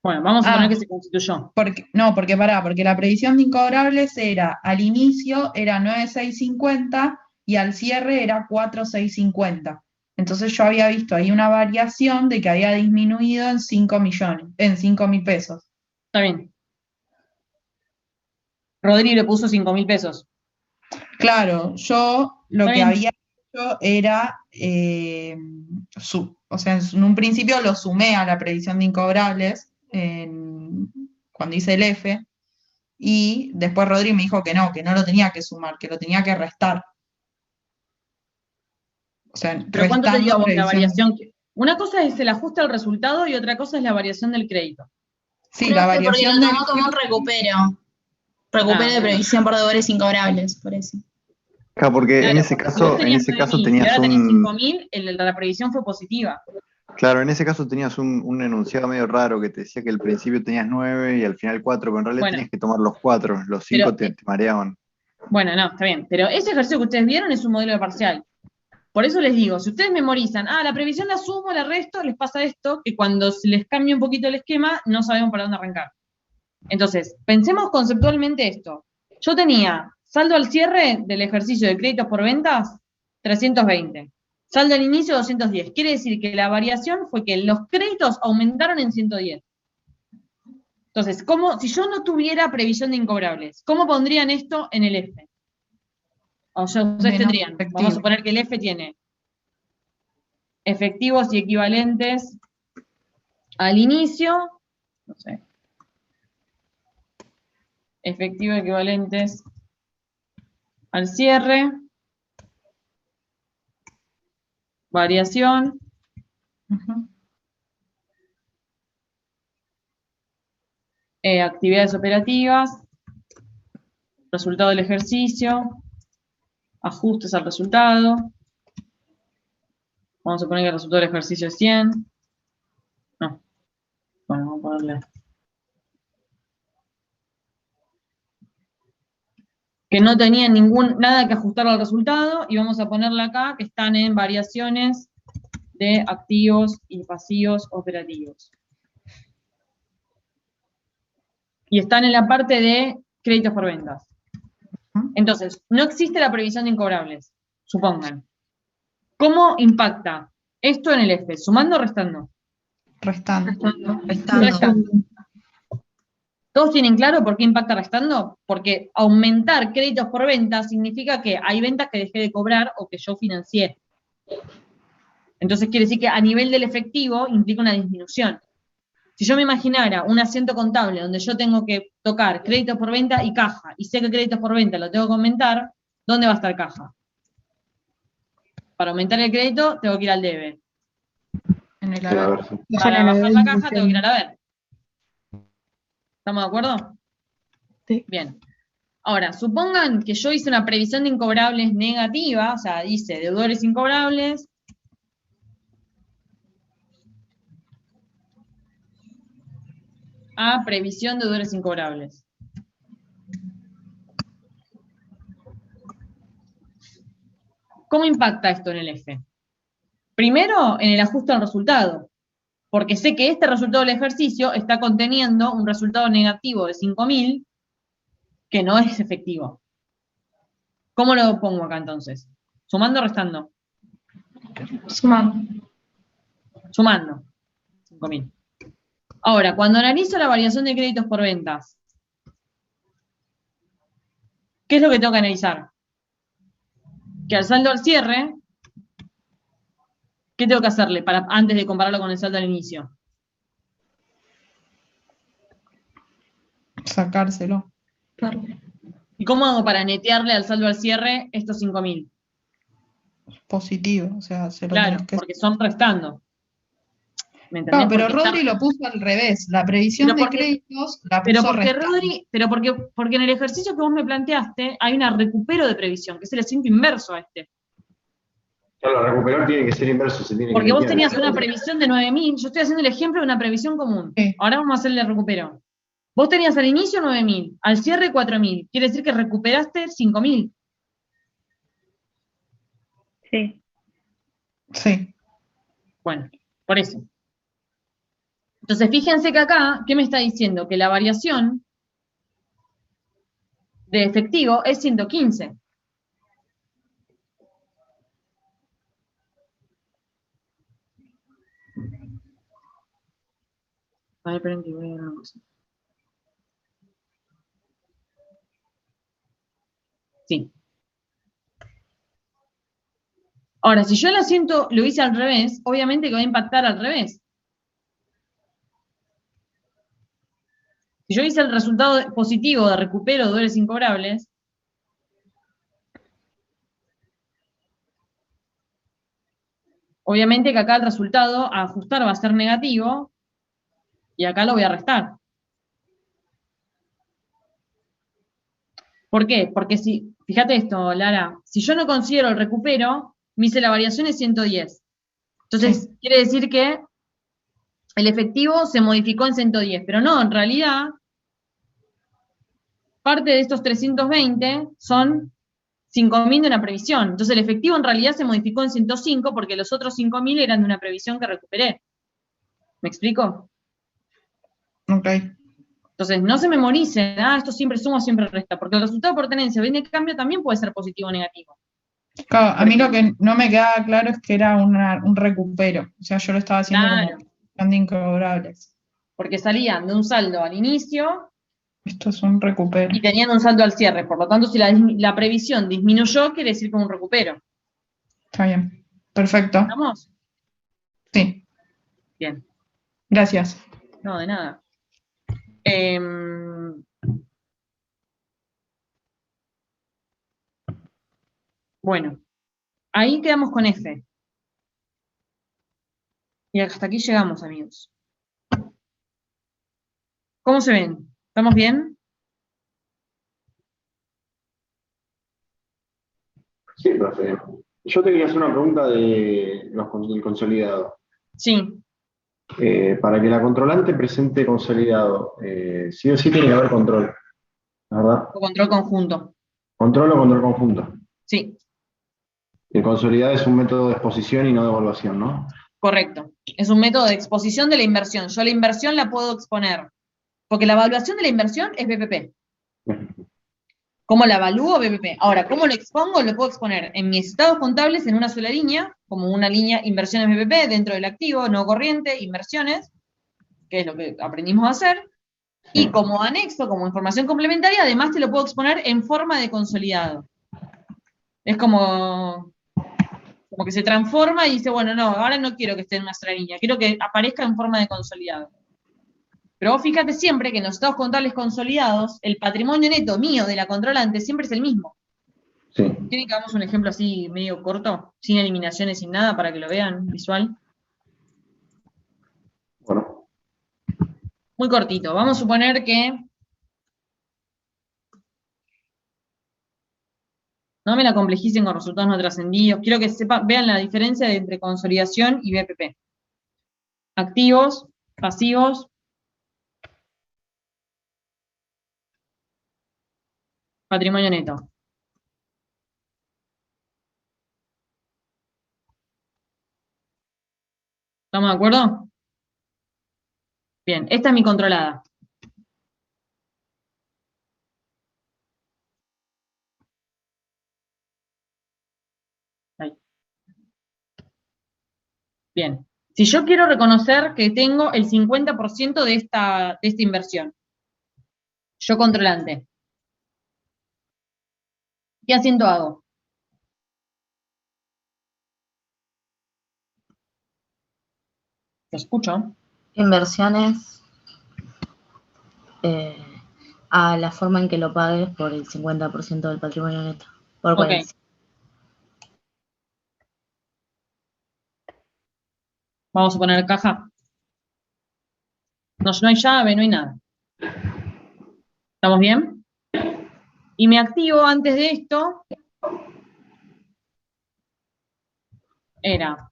Bueno, vamos a poner que se constituyó. Porque la previsión de incobrables era, al inicio era 9.650 y al cierre era 4.650. Entonces yo había visto ahí una variación de que había disminuido en 5.000 pesos. Está bien. Rodrigo le puso 5.000 pesos. Claro, yo lo que había hecho era, o sea, en un principio lo sumé a la previsión de incobrables, cuando hice el F, y después Rodrigo me dijo que no lo tenía que sumar, que lo tenía que restar. O sea, ¿pero cuánto te dio vos la variación? Una cosa es el ajuste al resultado y otra cosa es la variación del crédito. Sí, la variación lo tomó como un recupero de previsión por deudores incobrables, por eso. Claro, porque Claro, en ese caso tenías y ahora tenés 5.000, la previsión fue positiva. Claro, en ese caso tenías un enunciado medio raro que te decía que al principio tenías 9 y al final 4, pero en realidad tenías que tomar los 4, los 5 te mareaban. Bueno, no, está bien, pero ese ejercicio que ustedes vieron es un modelo de parcial. Por eso les digo, si ustedes memorizan, la previsión la sumo, la resto, les pasa esto, que cuando se les cambia un poquito el esquema, no sabemos para dónde arrancar. Entonces, pensemos conceptualmente esto. Yo tenía saldo al cierre del ejercicio de créditos por ventas, 320. Saldo al inicio, 210. Quiere decir que la variación fue que los créditos aumentaron en 110. Entonces, si yo no tuviera previsión de incobrables, ¿cómo pondrían esto en el F? O sea, ustedes tendrían, vamos a suponer que el F tiene efectivos y equivalentes al inicio, no sé, efectivos equivalentes al cierre, variación, actividades operativas, resultado del ejercicio, ajustes al resultado. Vamos a poner que el resultado del ejercicio es 100. No. Bueno, vamos a ponerle. Que no tenían nada que ajustar al resultado, y vamos a ponerle acá que están en variaciones de activos y pasivos operativos. Y están en la parte de créditos por ventas. Entonces, no existe la previsión de incobrables, supongan. ¿Cómo impacta esto en el F? ¿Sumando o restando? Restando. Restando. ¿Todos tienen claro por qué impacta restando? Porque aumentar créditos por venta significa que hay ventas que dejé de cobrar o que yo financié. Entonces quiere decir que a nivel del efectivo implica una disminución. Si yo me imaginara un asiento contable donde yo tengo que tocar créditos por venta y caja, y sé que créditos por venta lo tengo que aumentar, ¿dónde va a estar caja? Para aumentar el crédito tengo que ir al debe. En el haber. Para bajar la caja tengo que ir al haber. ¿Estamos de acuerdo? Sí. Bien. Ahora, supongan que yo hice una previsión de incobrables negativa, o sea, hice deudores incobrables, a previsión de deudores incobrables. ¿Cómo impacta esto en el F? Primero, en el ajuste al resultado, porque sé que este resultado del ejercicio está conteniendo un resultado negativo de 5.000 que no es efectivo. ¿Cómo lo pongo acá entonces? ¿Sumando o restando? Sumando. Sumando. 5.000. Ahora, cuando analizo la variación de créditos por ventas, ¿qué es lo que tengo que analizar? Que al saldo al cierre, ¿qué tengo que hacerle antes de compararlo con el saldo al inicio? Sacárselo. Claro. ¿Y cómo hago para netearle al saldo al cierre estos 5.000? Positivo, o sea, se lo Claro, tenés que... porque son restando. ¿Me entendés? No, pero Porque Rodri lo puso al revés. La previsión de créditos la puso restando. Pero porque en el ejercicio que vos me planteaste hay una recupero de previsión, que es el asiento inverso a este. Claro, recuperar tiene que ser inverso. Porque vos tenías una previsión de 9.000, yo estoy haciendo el ejemplo de una previsión común. Sí. Ahora vamos a hacerle el recupero. Vos tenías al inicio 9.000, al cierre 4.000. Quiere decir que recuperaste 5.000. Sí. Sí. Bueno, por eso. Entonces, fíjense que acá, ¿qué me está diciendo? Que la variación de efectivo es 115. A ver, esperen que voy a ver una cosa. Sí. Ahora, si yo el asiento lo hice al revés, obviamente que va a impactar al revés. Si yo hice el resultado positivo de recupero de deudores incobrables, obviamente que acá el resultado a ajustar va a ser negativo, y acá lo voy a restar. ¿Por qué? Porque si, fíjate esto, Lara, si yo no considero el recupero, me hice la variación es 110. Entonces, sí, quiere decir que el efectivo se modificó en 110, pero no, en realidad, parte de estos 320 son 5.000 de una previsión. Entonces, el efectivo en realidad se modificó en 105 porque los otros 5.000 eran de una previsión que recuperé. ¿Me explico? Ok. Entonces, no se memoricen, esto siempre suma, siempre resta, porque el resultado por tenencia, bien de cambio, también puede ser positivo o negativo. Claro, a mí lo que no me quedaba claro es que era un recupero. O sea, yo lo estaba haciendo como de incobrables. Porque salían de un saldo al inicio. Esto es un recupero. Y tenían un saldo al cierre. Por lo tanto, si la previsión disminuyó, quiere decir que es un recupero. Está bien. Perfecto. ¿Estamos? Sí. Bien. Gracias. No, de nada. Bueno, ahí quedamos con F. Y hasta aquí llegamos, amigos. ¿Cómo se ven? ¿Estamos bien? Sí, profe. Yo te quería hacer una pregunta del consolidado. Sí. Para que la controlante presente consolidado, sí o sí tiene que haber control, ¿verdad? O control conjunto. ¿Control o control conjunto? Sí. El consolidado es un método de exposición y no de evaluación, ¿no? Correcto. Es un método de exposición de la inversión. Yo la inversión la puedo exponer. Porque la evaluación de la inversión es BPP. ¿Cómo la evalúo? BPP. Ahora, ¿cómo lo expongo? Lo puedo exponer en mis estados contables en una sola línea, como una línea inversiones BPP dentro del activo, no corriente, inversiones, que es lo que aprendimos a hacer. Y como anexo, como información complementaria, además te lo puedo exponer en forma de consolidado. Es como que se transforma y dice, bueno, no, ahora no quiero que esté en una sola línea, quiero que aparezca en forma de consolidado. Pero vos fíjate siempre que en los estados contables consolidados, el patrimonio neto mío de la controlante siempre es el mismo. Sí. ¿Quieren que hagamos un ejemplo así medio corto, sin eliminaciones, sin nada, para que lo vean visual? Bueno. Muy cortito. Vamos a suponer que no me la complejicen con resultados no trascendidos. Quiero que vean la diferencia entre consolidación y BPP. Activos, pasivos, patrimonio neto. ¿Estamos de acuerdo? Bien, esta es mi controlada. Ahí. Bien. Si yo quiero reconocer que tengo el 50% de esta inversión, yo controlante, ¿qué asiento hago? Lo escucho. Inversiones a la forma en que lo pagues por el 50% del patrimonio neto. Por 40. Vamos a poner caja. No hay llave, no hay nada. ¿Estamos bien? Y me activo antes de esto. Era.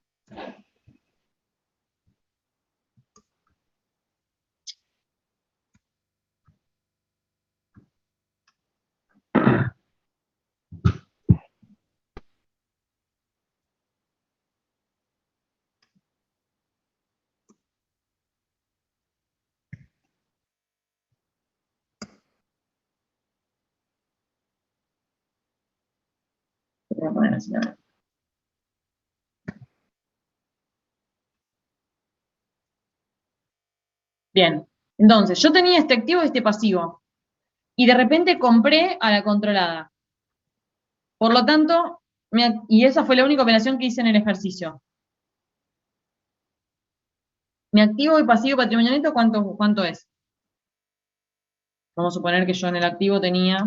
Voy a poner así también. Bien, entonces yo tenía este activo y este pasivo. Y de repente compré a la controlada. Por lo tanto, y esa fue la única operación que hice en el ejercicio. Mi activo y pasivo patrimonio neto, ¿cuánto es? Vamos a suponer que yo en el activo tenía...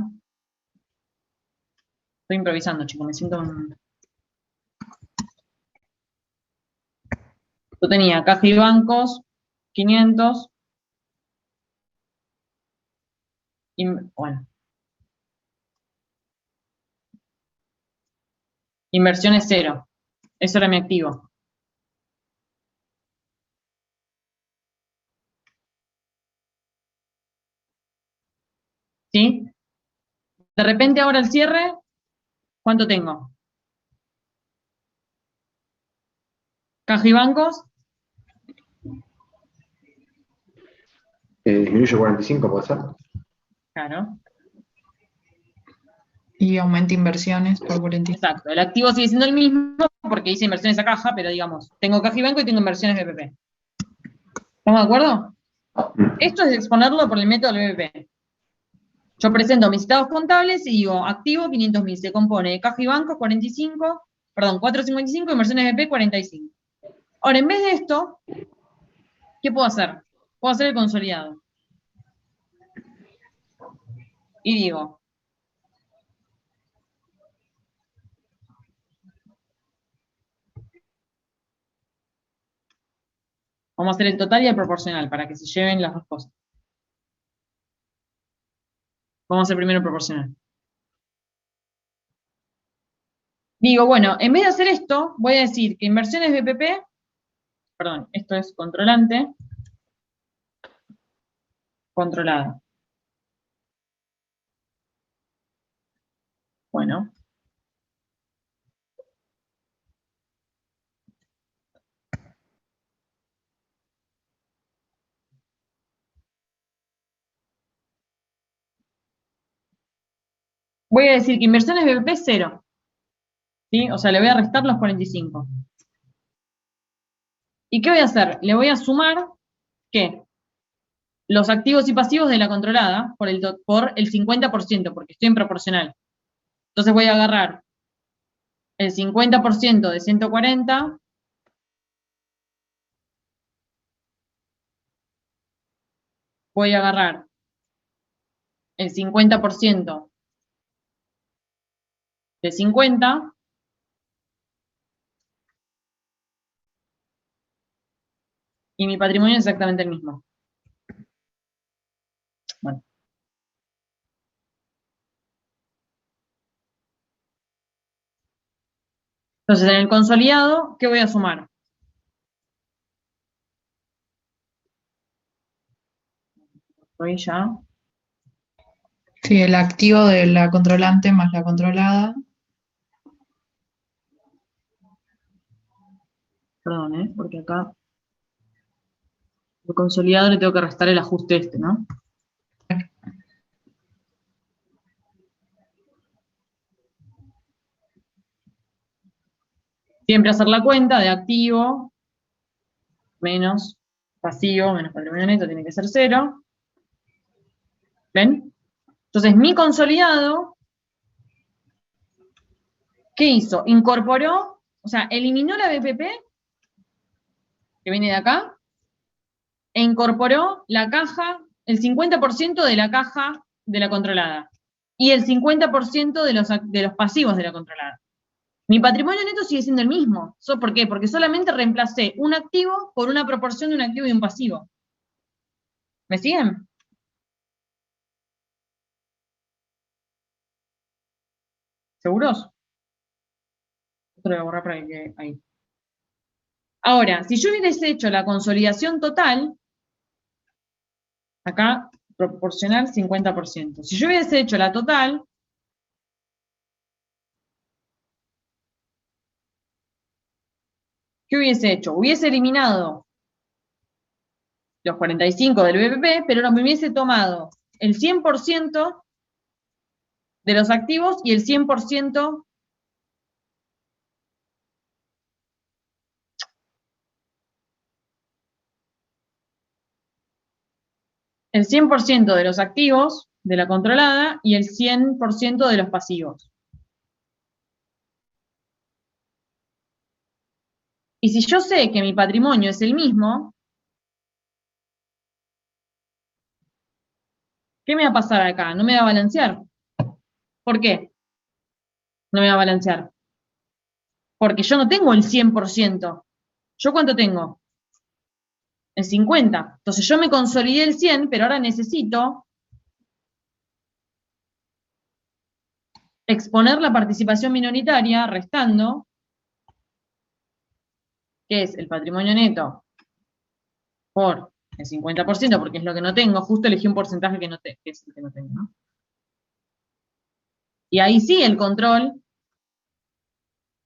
Estoy improvisando, chicos, me siento... Yo tenía caja y bancos, 500. Y, bueno. Inversiones 0. Eso era mi activo. ¿Sí? De repente ahora el cierre, ¿cuánto tengo? Caja y bancos. Disminuye 45, ¿puede ser? Claro. Y aumenta inversiones por 45. Exacto. El activo sigue siendo el mismo porque hice inversiones a caja, pero digamos, tengo caja y banco y tengo inversiones BPP. ¿Estamos de acuerdo? Esto es exponerlo por el método del BPP. Yo presento mis estados contables y digo, activo 500.000, se compone de caja y banco 455, inversiones BP 45. Ahora, en vez de esto, ¿qué puedo hacer? Puedo hacer el consolidado. Y digo, vamos a hacer el total y el proporcional para que se lleven las dos cosas. Vamos a hacer primero el proporcional. Digo, bueno, en vez de hacer esto, voy a decir que inversiones BPP, perdón, esto es controlante, controlada. Bueno. Voy a decir que inversiones BPP es 0. ¿Sí? O sea, le voy a restar los 45. ¿Y qué voy a hacer? Le voy a sumar, ¿qué? los activos y pasivos de la controlada por el 50%, porque estoy en proporcional. Entonces voy a agarrar el 50% de 140, voy a agarrar el 50% de 50, y mi patrimonio es exactamente el mismo. Bueno. Entonces, en el consolidado, ¿qué voy a sumar? Voy ya. Sí, el activo de la controlante más la controlada. Perdón, porque acá el consolidado le tengo que restar el ajuste este, ¿no? Siempre hacer la cuenta de activo menos pasivo menos patrimonio neto tiene que ser 0. ¿Ven? Entonces, mi consolidado, ¿qué hizo? Incorporó, o sea, eliminó la BPP, que viene de acá, e incorporó la caja, el 50% de la caja de la controlada, y el 50% de los pasivos de la controlada. Mi patrimonio neto sigue siendo el mismo. ¿Por qué? Porque solamente reemplacé un activo por una proporción de un activo y un pasivo. ¿Me siguen? ¿Seguros? Esto lo voy a borrar para que ahí. Ahora, si yo hubiese hecho la consolidación total, acá proporcional 50%. Si yo hubiese hecho la total, ¿qué hubiese hecho? Hubiese eliminado los 45 del BPP, pero no me hubiese tomado el 100% de los activos y el 100% de los activos de la controlada y el 100% de los pasivos. Y si yo sé que mi patrimonio es el mismo, ¿qué me va a pasar acá? No me va a balancear. ¿Por qué? No me va a balancear. Porque yo no tengo el 100%. ¿Yo cuánto tengo? El 50. Entonces yo me consolidé el 100, pero ahora necesito exponer la participación minoritaria restando, que es el patrimonio neto, por el 50%, porque es lo que no tengo. Justo elegí un porcentaje que es el que no tengo, ¿no? Y ahí sí el control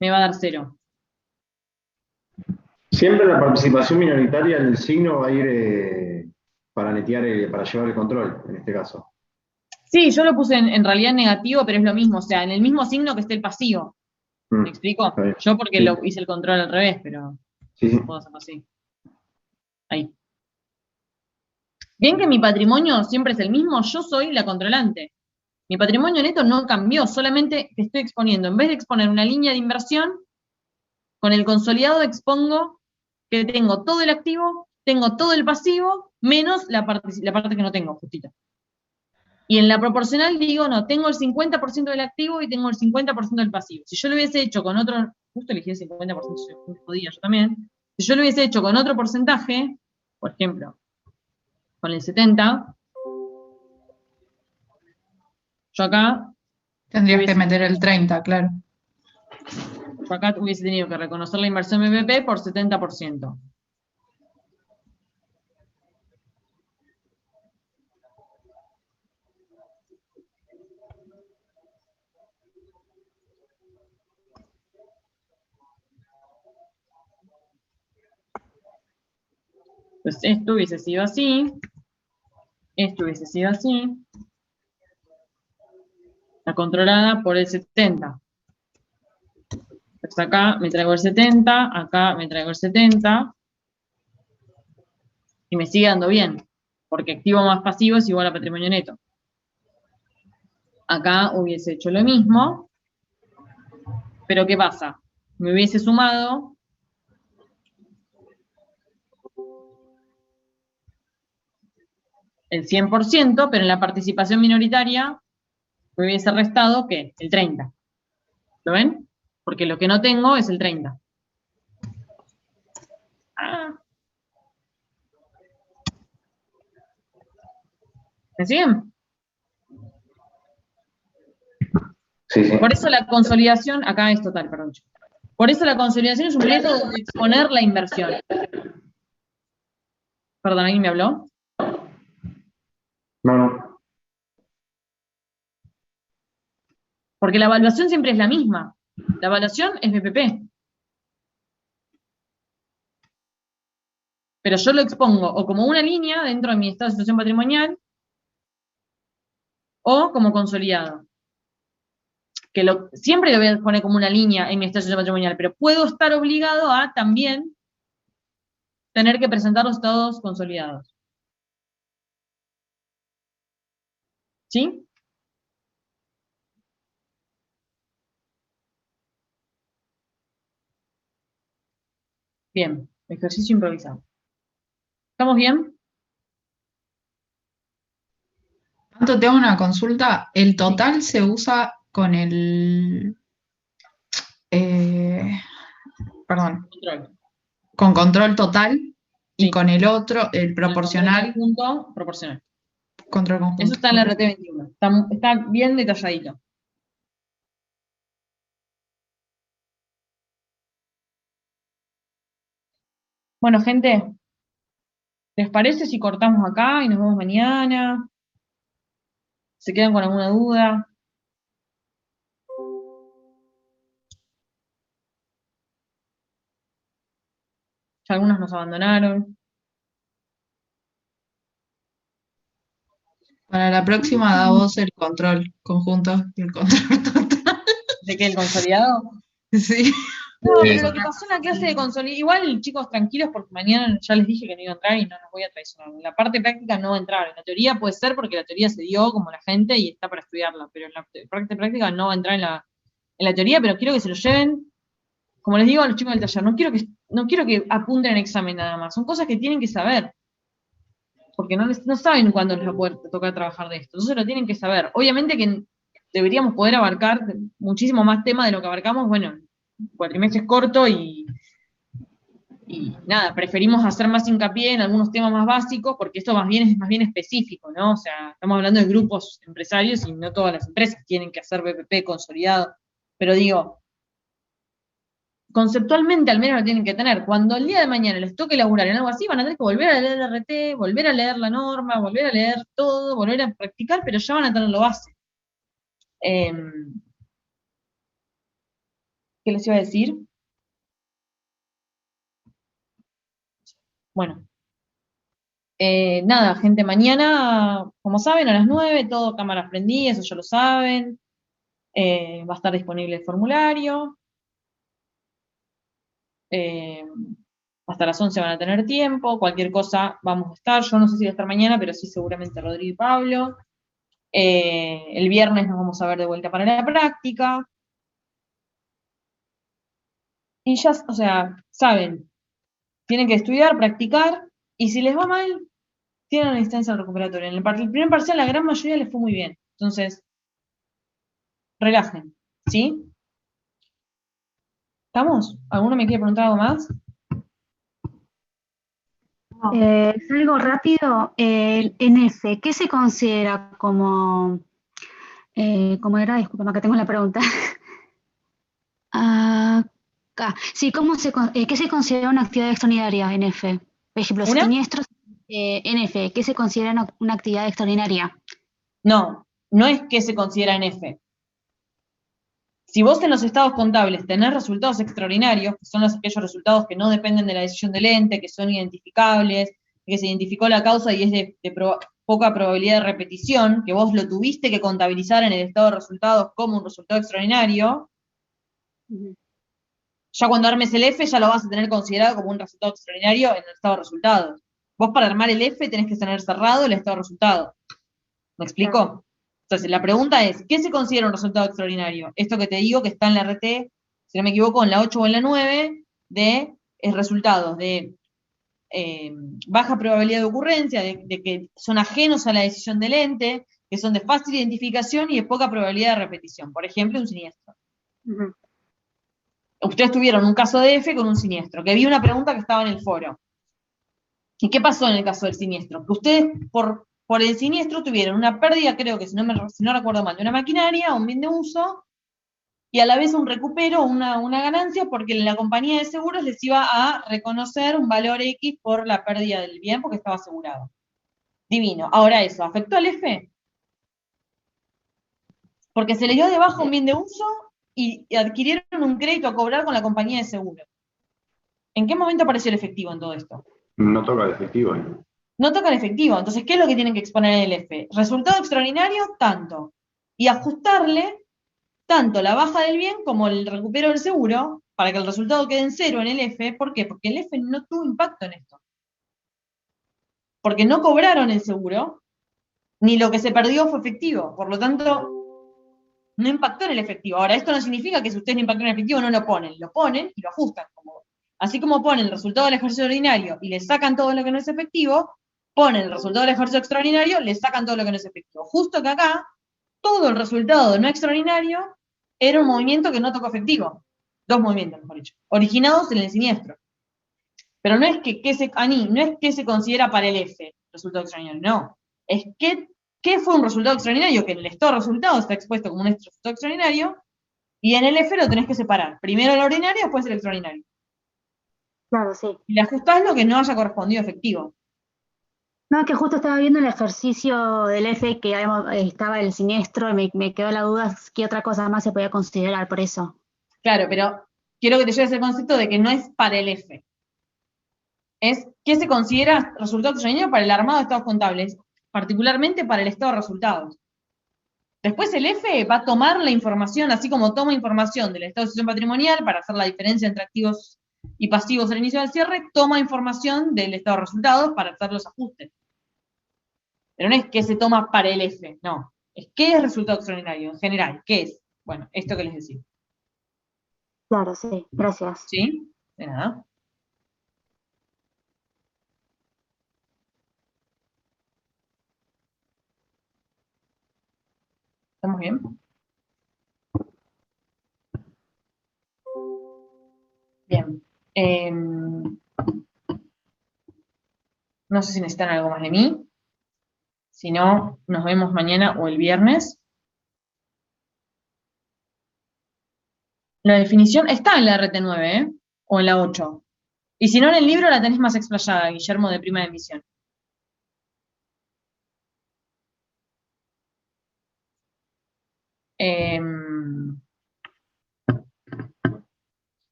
me va a dar 0. Siempre la participación minoritaria en el signo va a ir para netear, para llevar el control, en este caso. Sí, yo lo puse en realidad negativo, pero es lo mismo, o sea, en el mismo signo que esté el pasivo. ¿Me explico? Yo porque lo hice el control al revés, pero puedo hacerlo así. Ahí. ¿Bien que mi patrimonio siempre es el mismo? Yo soy la controlante. Mi patrimonio neto no cambió, solamente estoy exponiendo. En vez de exponer una línea de inversión, con el consolidado expongo que tengo todo el activo, tengo todo el pasivo, menos la parte que no tengo, justito. Y en la proporcional digo, no, tengo el 50% del activo y tengo el 50% del pasivo. Si yo lo hubiese hecho con otro, justo elegí el 50%, yo podía, yo también. Si yo lo hubiese hecho con otro porcentaje, por ejemplo, con el 70%, yo acá... Tendrías que meter el 30%, claro. Yo acá hubiese tenido que reconocer la inversión BPP por 70%. Pues esto hubiese sido así, esto hubiese sido así, la controlada por el 70. Pues acá me traigo el 70, acá me traigo el 70, y me sigue dando bien. porque activo más pasivo es igual a patrimonio neto. Acá hubiese hecho lo mismo, pero ¿qué pasa? Me hubiese sumado el 100%, pero en la participación minoritaria me hubiese restado, ¿qué? El 30%. ¿Lo ven? Porque lo que no tengo es el 30%. ¿Me siguen? Sí, sí. Por eso la consolidación, acá es total, perdón. Por eso la consolidación es un método de exponer la inversión. Perdón, ¿alguien me habló? No. Porque la evaluación siempre es la misma. La evaluación es BPP. Pero yo lo expongo o como una línea dentro de mi estado de situación patrimonial o como consolidado. Que siempre lo voy a poner como una línea en mi estado de situación patrimonial, pero puedo estar obligado a también tener que presentar los estados consolidados. ¿Sí? Bien, ejercicio improvisado. ¿Estamos bien? Tanto tengo una consulta. ¿El total se usa con el... perdón. Control. Con control total y Sí. con el otro, el proporcional. Control conjunto, proporcional. Control conjunto. Eso está en la RT21. Está bien detalladito. Bueno, gente, ¿les parece si cortamos acá y nos vemos mañana? ¿Se quedan con alguna duda? Ya algunos nos abandonaron. Para la próxima da vos el control conjunto y el control total. ¿De qué? ¿El consolidado? Sí. No, pero lo que pasó en la clase de consolidado, igual chicos tranquilos porque mañana ya les dije que no iba a entrar y no los voy a traicionar. En la parte práctica no va a entrar, en la teoría puede ser porque la teoría se dio como la gente y está para estudiarla, pero en la parte práctica no va a entrar en la teoría, pero quiero que se lo lleven, como les digo a los chicos del taller, no quiero que apunten en examen nada más, son cosas que tienen que saber, porque no saben cuándo les va a poder tocar trabajar de esto, entonces lo tienen que saber. Obviamente que deberíamos poder abarcar muchísimo más tema de lo que abarcamos, bueno, el cuatrimestre es corto y nada, preferimos hacer más hincapié en algunos temas más básicos, porque esto es más bien específico, ¿no? O sea, estamos hablando de grupos empresarios y no todas las empresas tienen que hacer BPP consolidado, pero digo, conceptualmente al menos lo tienen que tener. Cuando el día de mañana les toque laburar en algo así, van a tener que volver a leer el RT, volver a leer la norma, volver a leer todo, volver a practicar, pero ya van a tener lo base. ¿Qué les iba a decir? Bueno. Nada, gente, mañana, como saben, a las 9, todo cámaras prendidas, eso ya lo saben. Va a estar disponible el formulario. Hasta las 11 van a tener tiempo, cualquier cosa vamos a estar. Yo no sé si voy a estar mañana, pero sí seguramente Rodrigo y Pablo. El viernes nos vamos a ver de vuelta para la práctica. Y ya, o sea, saben, tienen que estudiar, practicar, y si les va mal, tienen una instancia recuperatoria. En el primer parcial la gran mayoría les fue muy bien. Entonces, relajen, ¿sí? ¿Estamos? ¿Alguno me quiere preguntar algo más? Es algo rápido. El NF, ¿qué se considera como... ¿cómo era? Disculpa, que tengo la pregunta. Acá. Sí, ¿qué se considera una actividad extraordinaria, NF? Por ejemplo, siniestros, NF, ¿qué se considera una actividad extraordinaria? No es que se considera NF. Si vos en los estados contables tenés resultados extraordinarios, que son aquellos resultados que no dependen de la decisión del ente, que son identificables, que se identificó la causa y es de poca probabilidad de repetición, que vos lo tuviste que contabilizar en el estado de resultados como un resultado extraordinario, ya cuando armes el F ya lo vas a tener considerado como un resultado extraordinario en el estado de resultados. Vos para armar el F tenés que tener cerrado el estado de resultado. ¿Me explico? Entonces, la pregunta es, ¿qué se considera un resultado extraordinario? Esto que te digo que está en la RT, si no me equivoco, en la 8 o en la 9, de resultados de baja probabilidad de ocurrencia, de que son ajenos a la decisión del ente, que son de fácil identificación y de poca probabilidad de repetición. Por ejemplo, un siniestro. Ustedes tuvieron un caso de F con un siniestro, que vi una pregunta que estaba en el foro. ¿Y qué pasó en el caso del siniestro? Que ustedes, por el siniestro, tuvieron una pérdida, creo que si no recuerdo mal, de una maquinaria, un bien de uso, y a la vez un recupero, una ganancia, porque la compañía de seguros les iba a reconocer un valor X por la pérdida del bien, porque estaba asegurado. Divino. Ahora eso, ¿afectó al F? Porque se les dio de baja un bien de uso y adquirieron un crédito a cobrar con la compañía de seguro. ¿En qué momento apareció el efectivo en todo esto? No toca el efectivo. No toca el efectivo. Entonces, ¿qué es lo que tienen que exponer en el F? Resultado extraordinario, tanto. Y ajustarle tanto la baja del bien como el recupero del seguro, para que el resultado quede en cero en el F. ¿Por qué? Porque el F no tuvo impacto en esto. Porque no cobraron el seguro, ni lo que se perdió fue efectivo. Por lo tanto, no impactó en el efectivo. Ahora, esto no significa que si ustedes no impactaron en el efectivo, no lo ponen y lo ajustan. Así como ponen el resultado del ejercicio ordinario y le sacan todo lo que no es efectivo, ponen el resultado del ejercicio extraordinario, le sacan todo lo que no es efectivo. Justo que acá, todo el resultado no extraordinario era un movimiento que no tocó efectivo. Dos movimientos, mejor dicho, originados en el siniestro. Pero no es no es que se considera para el F, resultado extraordinario, no. Es que ¿qué fue un resultado extraordinario? Que en el estado de resultado está expuesto como un resultado extraordinario, y en el F lo tenés que separar. Primero el ordinario, después el extraordinario. Claro, sí. Y le ajustás lo que no haya correspondido efectivo. No, que justo estaba viendo el ejercicio del F que estaba el siniestro y me quedó la duda qué otra cosa más se podía considerar por eso. Claro, pero quiero que te lleves el concepto de que no es para el F. Es que se considera resultado extraordinario para el armado de estados contables, particularmente para el estado de resultados. Después el F va a tomar la información, así como toma información del estado de situación patrimonial para hacer la diferencia entre activos y pasivos al inicio del cierre, toma información del estado de resultados para hacer los ajustes. Pero no es que se toma para el F, no. Es qué es resultado extraordinario en general. ¿Qué es? Bueno, esto que les decía. Claro, sí. Gracias. ¿Sí? De nada. ¿Estamos bien? Bien. No sé si necesitan algo más de mí. Si no, nos vemos mañana o el viernes. La definición está en la RT9, ¿eh? O en la 8. Y si no, en el libro la tenés más explayada, Guillermo, de prima emisión.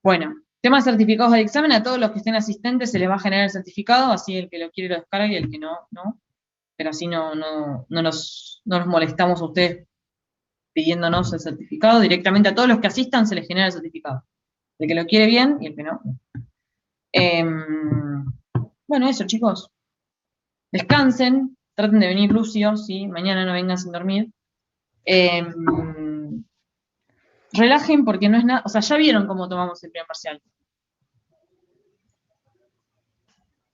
Bueno, temas certificados de examen, a todos los que estén asistentes se les va a generar el certificado, así el que lo quiere lo descarga y el que no, no. Pero así no nos molestamos a ustedes pidiéndonos el certificado. Directamente a todos los que asistan se les genera el certificado. El que lo quiere bien y el que no. Bueno, eso, chicos. Descansen, traten de venir lúcidos, ¿sí? Mañana no vengan sin dormir. Relajen porque no es nada, o sea, ya vieron cómo tomamos el primer parcial.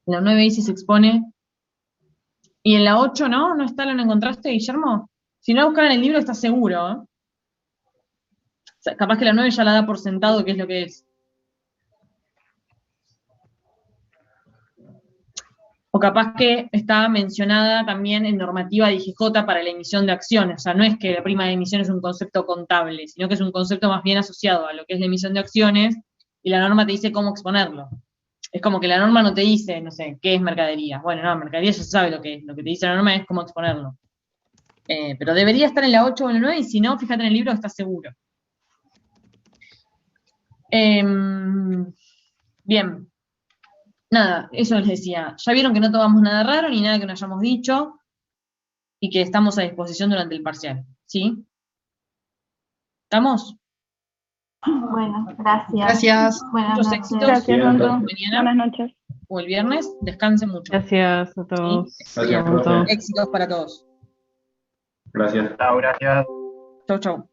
En la 9 ICI se expone. Y en la 8, ¿no? ¿No está? ¿Lo encontraste, Guillermo? Si no buscan en el libro, está seguro, ¿eh? O sea, capaz que la 9 ya la da por sentado, que es lo que es. O capaz que está mencionada también en normativa de IGJ para la emisión de acciones. O sea, no es que la prima de emisión es un concepto contable, sino que es un concepto más bien asociado a lo que es la emisión de acciones, y la norma te dice cómo exponerlo. Es como que la norma no te dice, no sé, qué es mercadería. Bueno, no, mercadería ya se sabe lo que es. Lo que te dice la norma es cómo exponerlo. Pero debería estar en la 8 o en la 9, y si no, fíjate en el libro que está seguro. Bien. Nada, eso les decía. Ya vieron que no tomamos nada raro, ni nada que no hayamos dicho, y que estamos a disposición durante el parcial. ¿Sí? ¿Estamos? Bueno, gracias. Gracias. Buenas Muchos noches. éxitos. Gracias, Anto. Mañana. Buenas noches. o el viernes, descansen mucho. Gracias a todos. Gracias, profe. Éxitos para todos. Gracias. Chao, gracias. Chau, chau.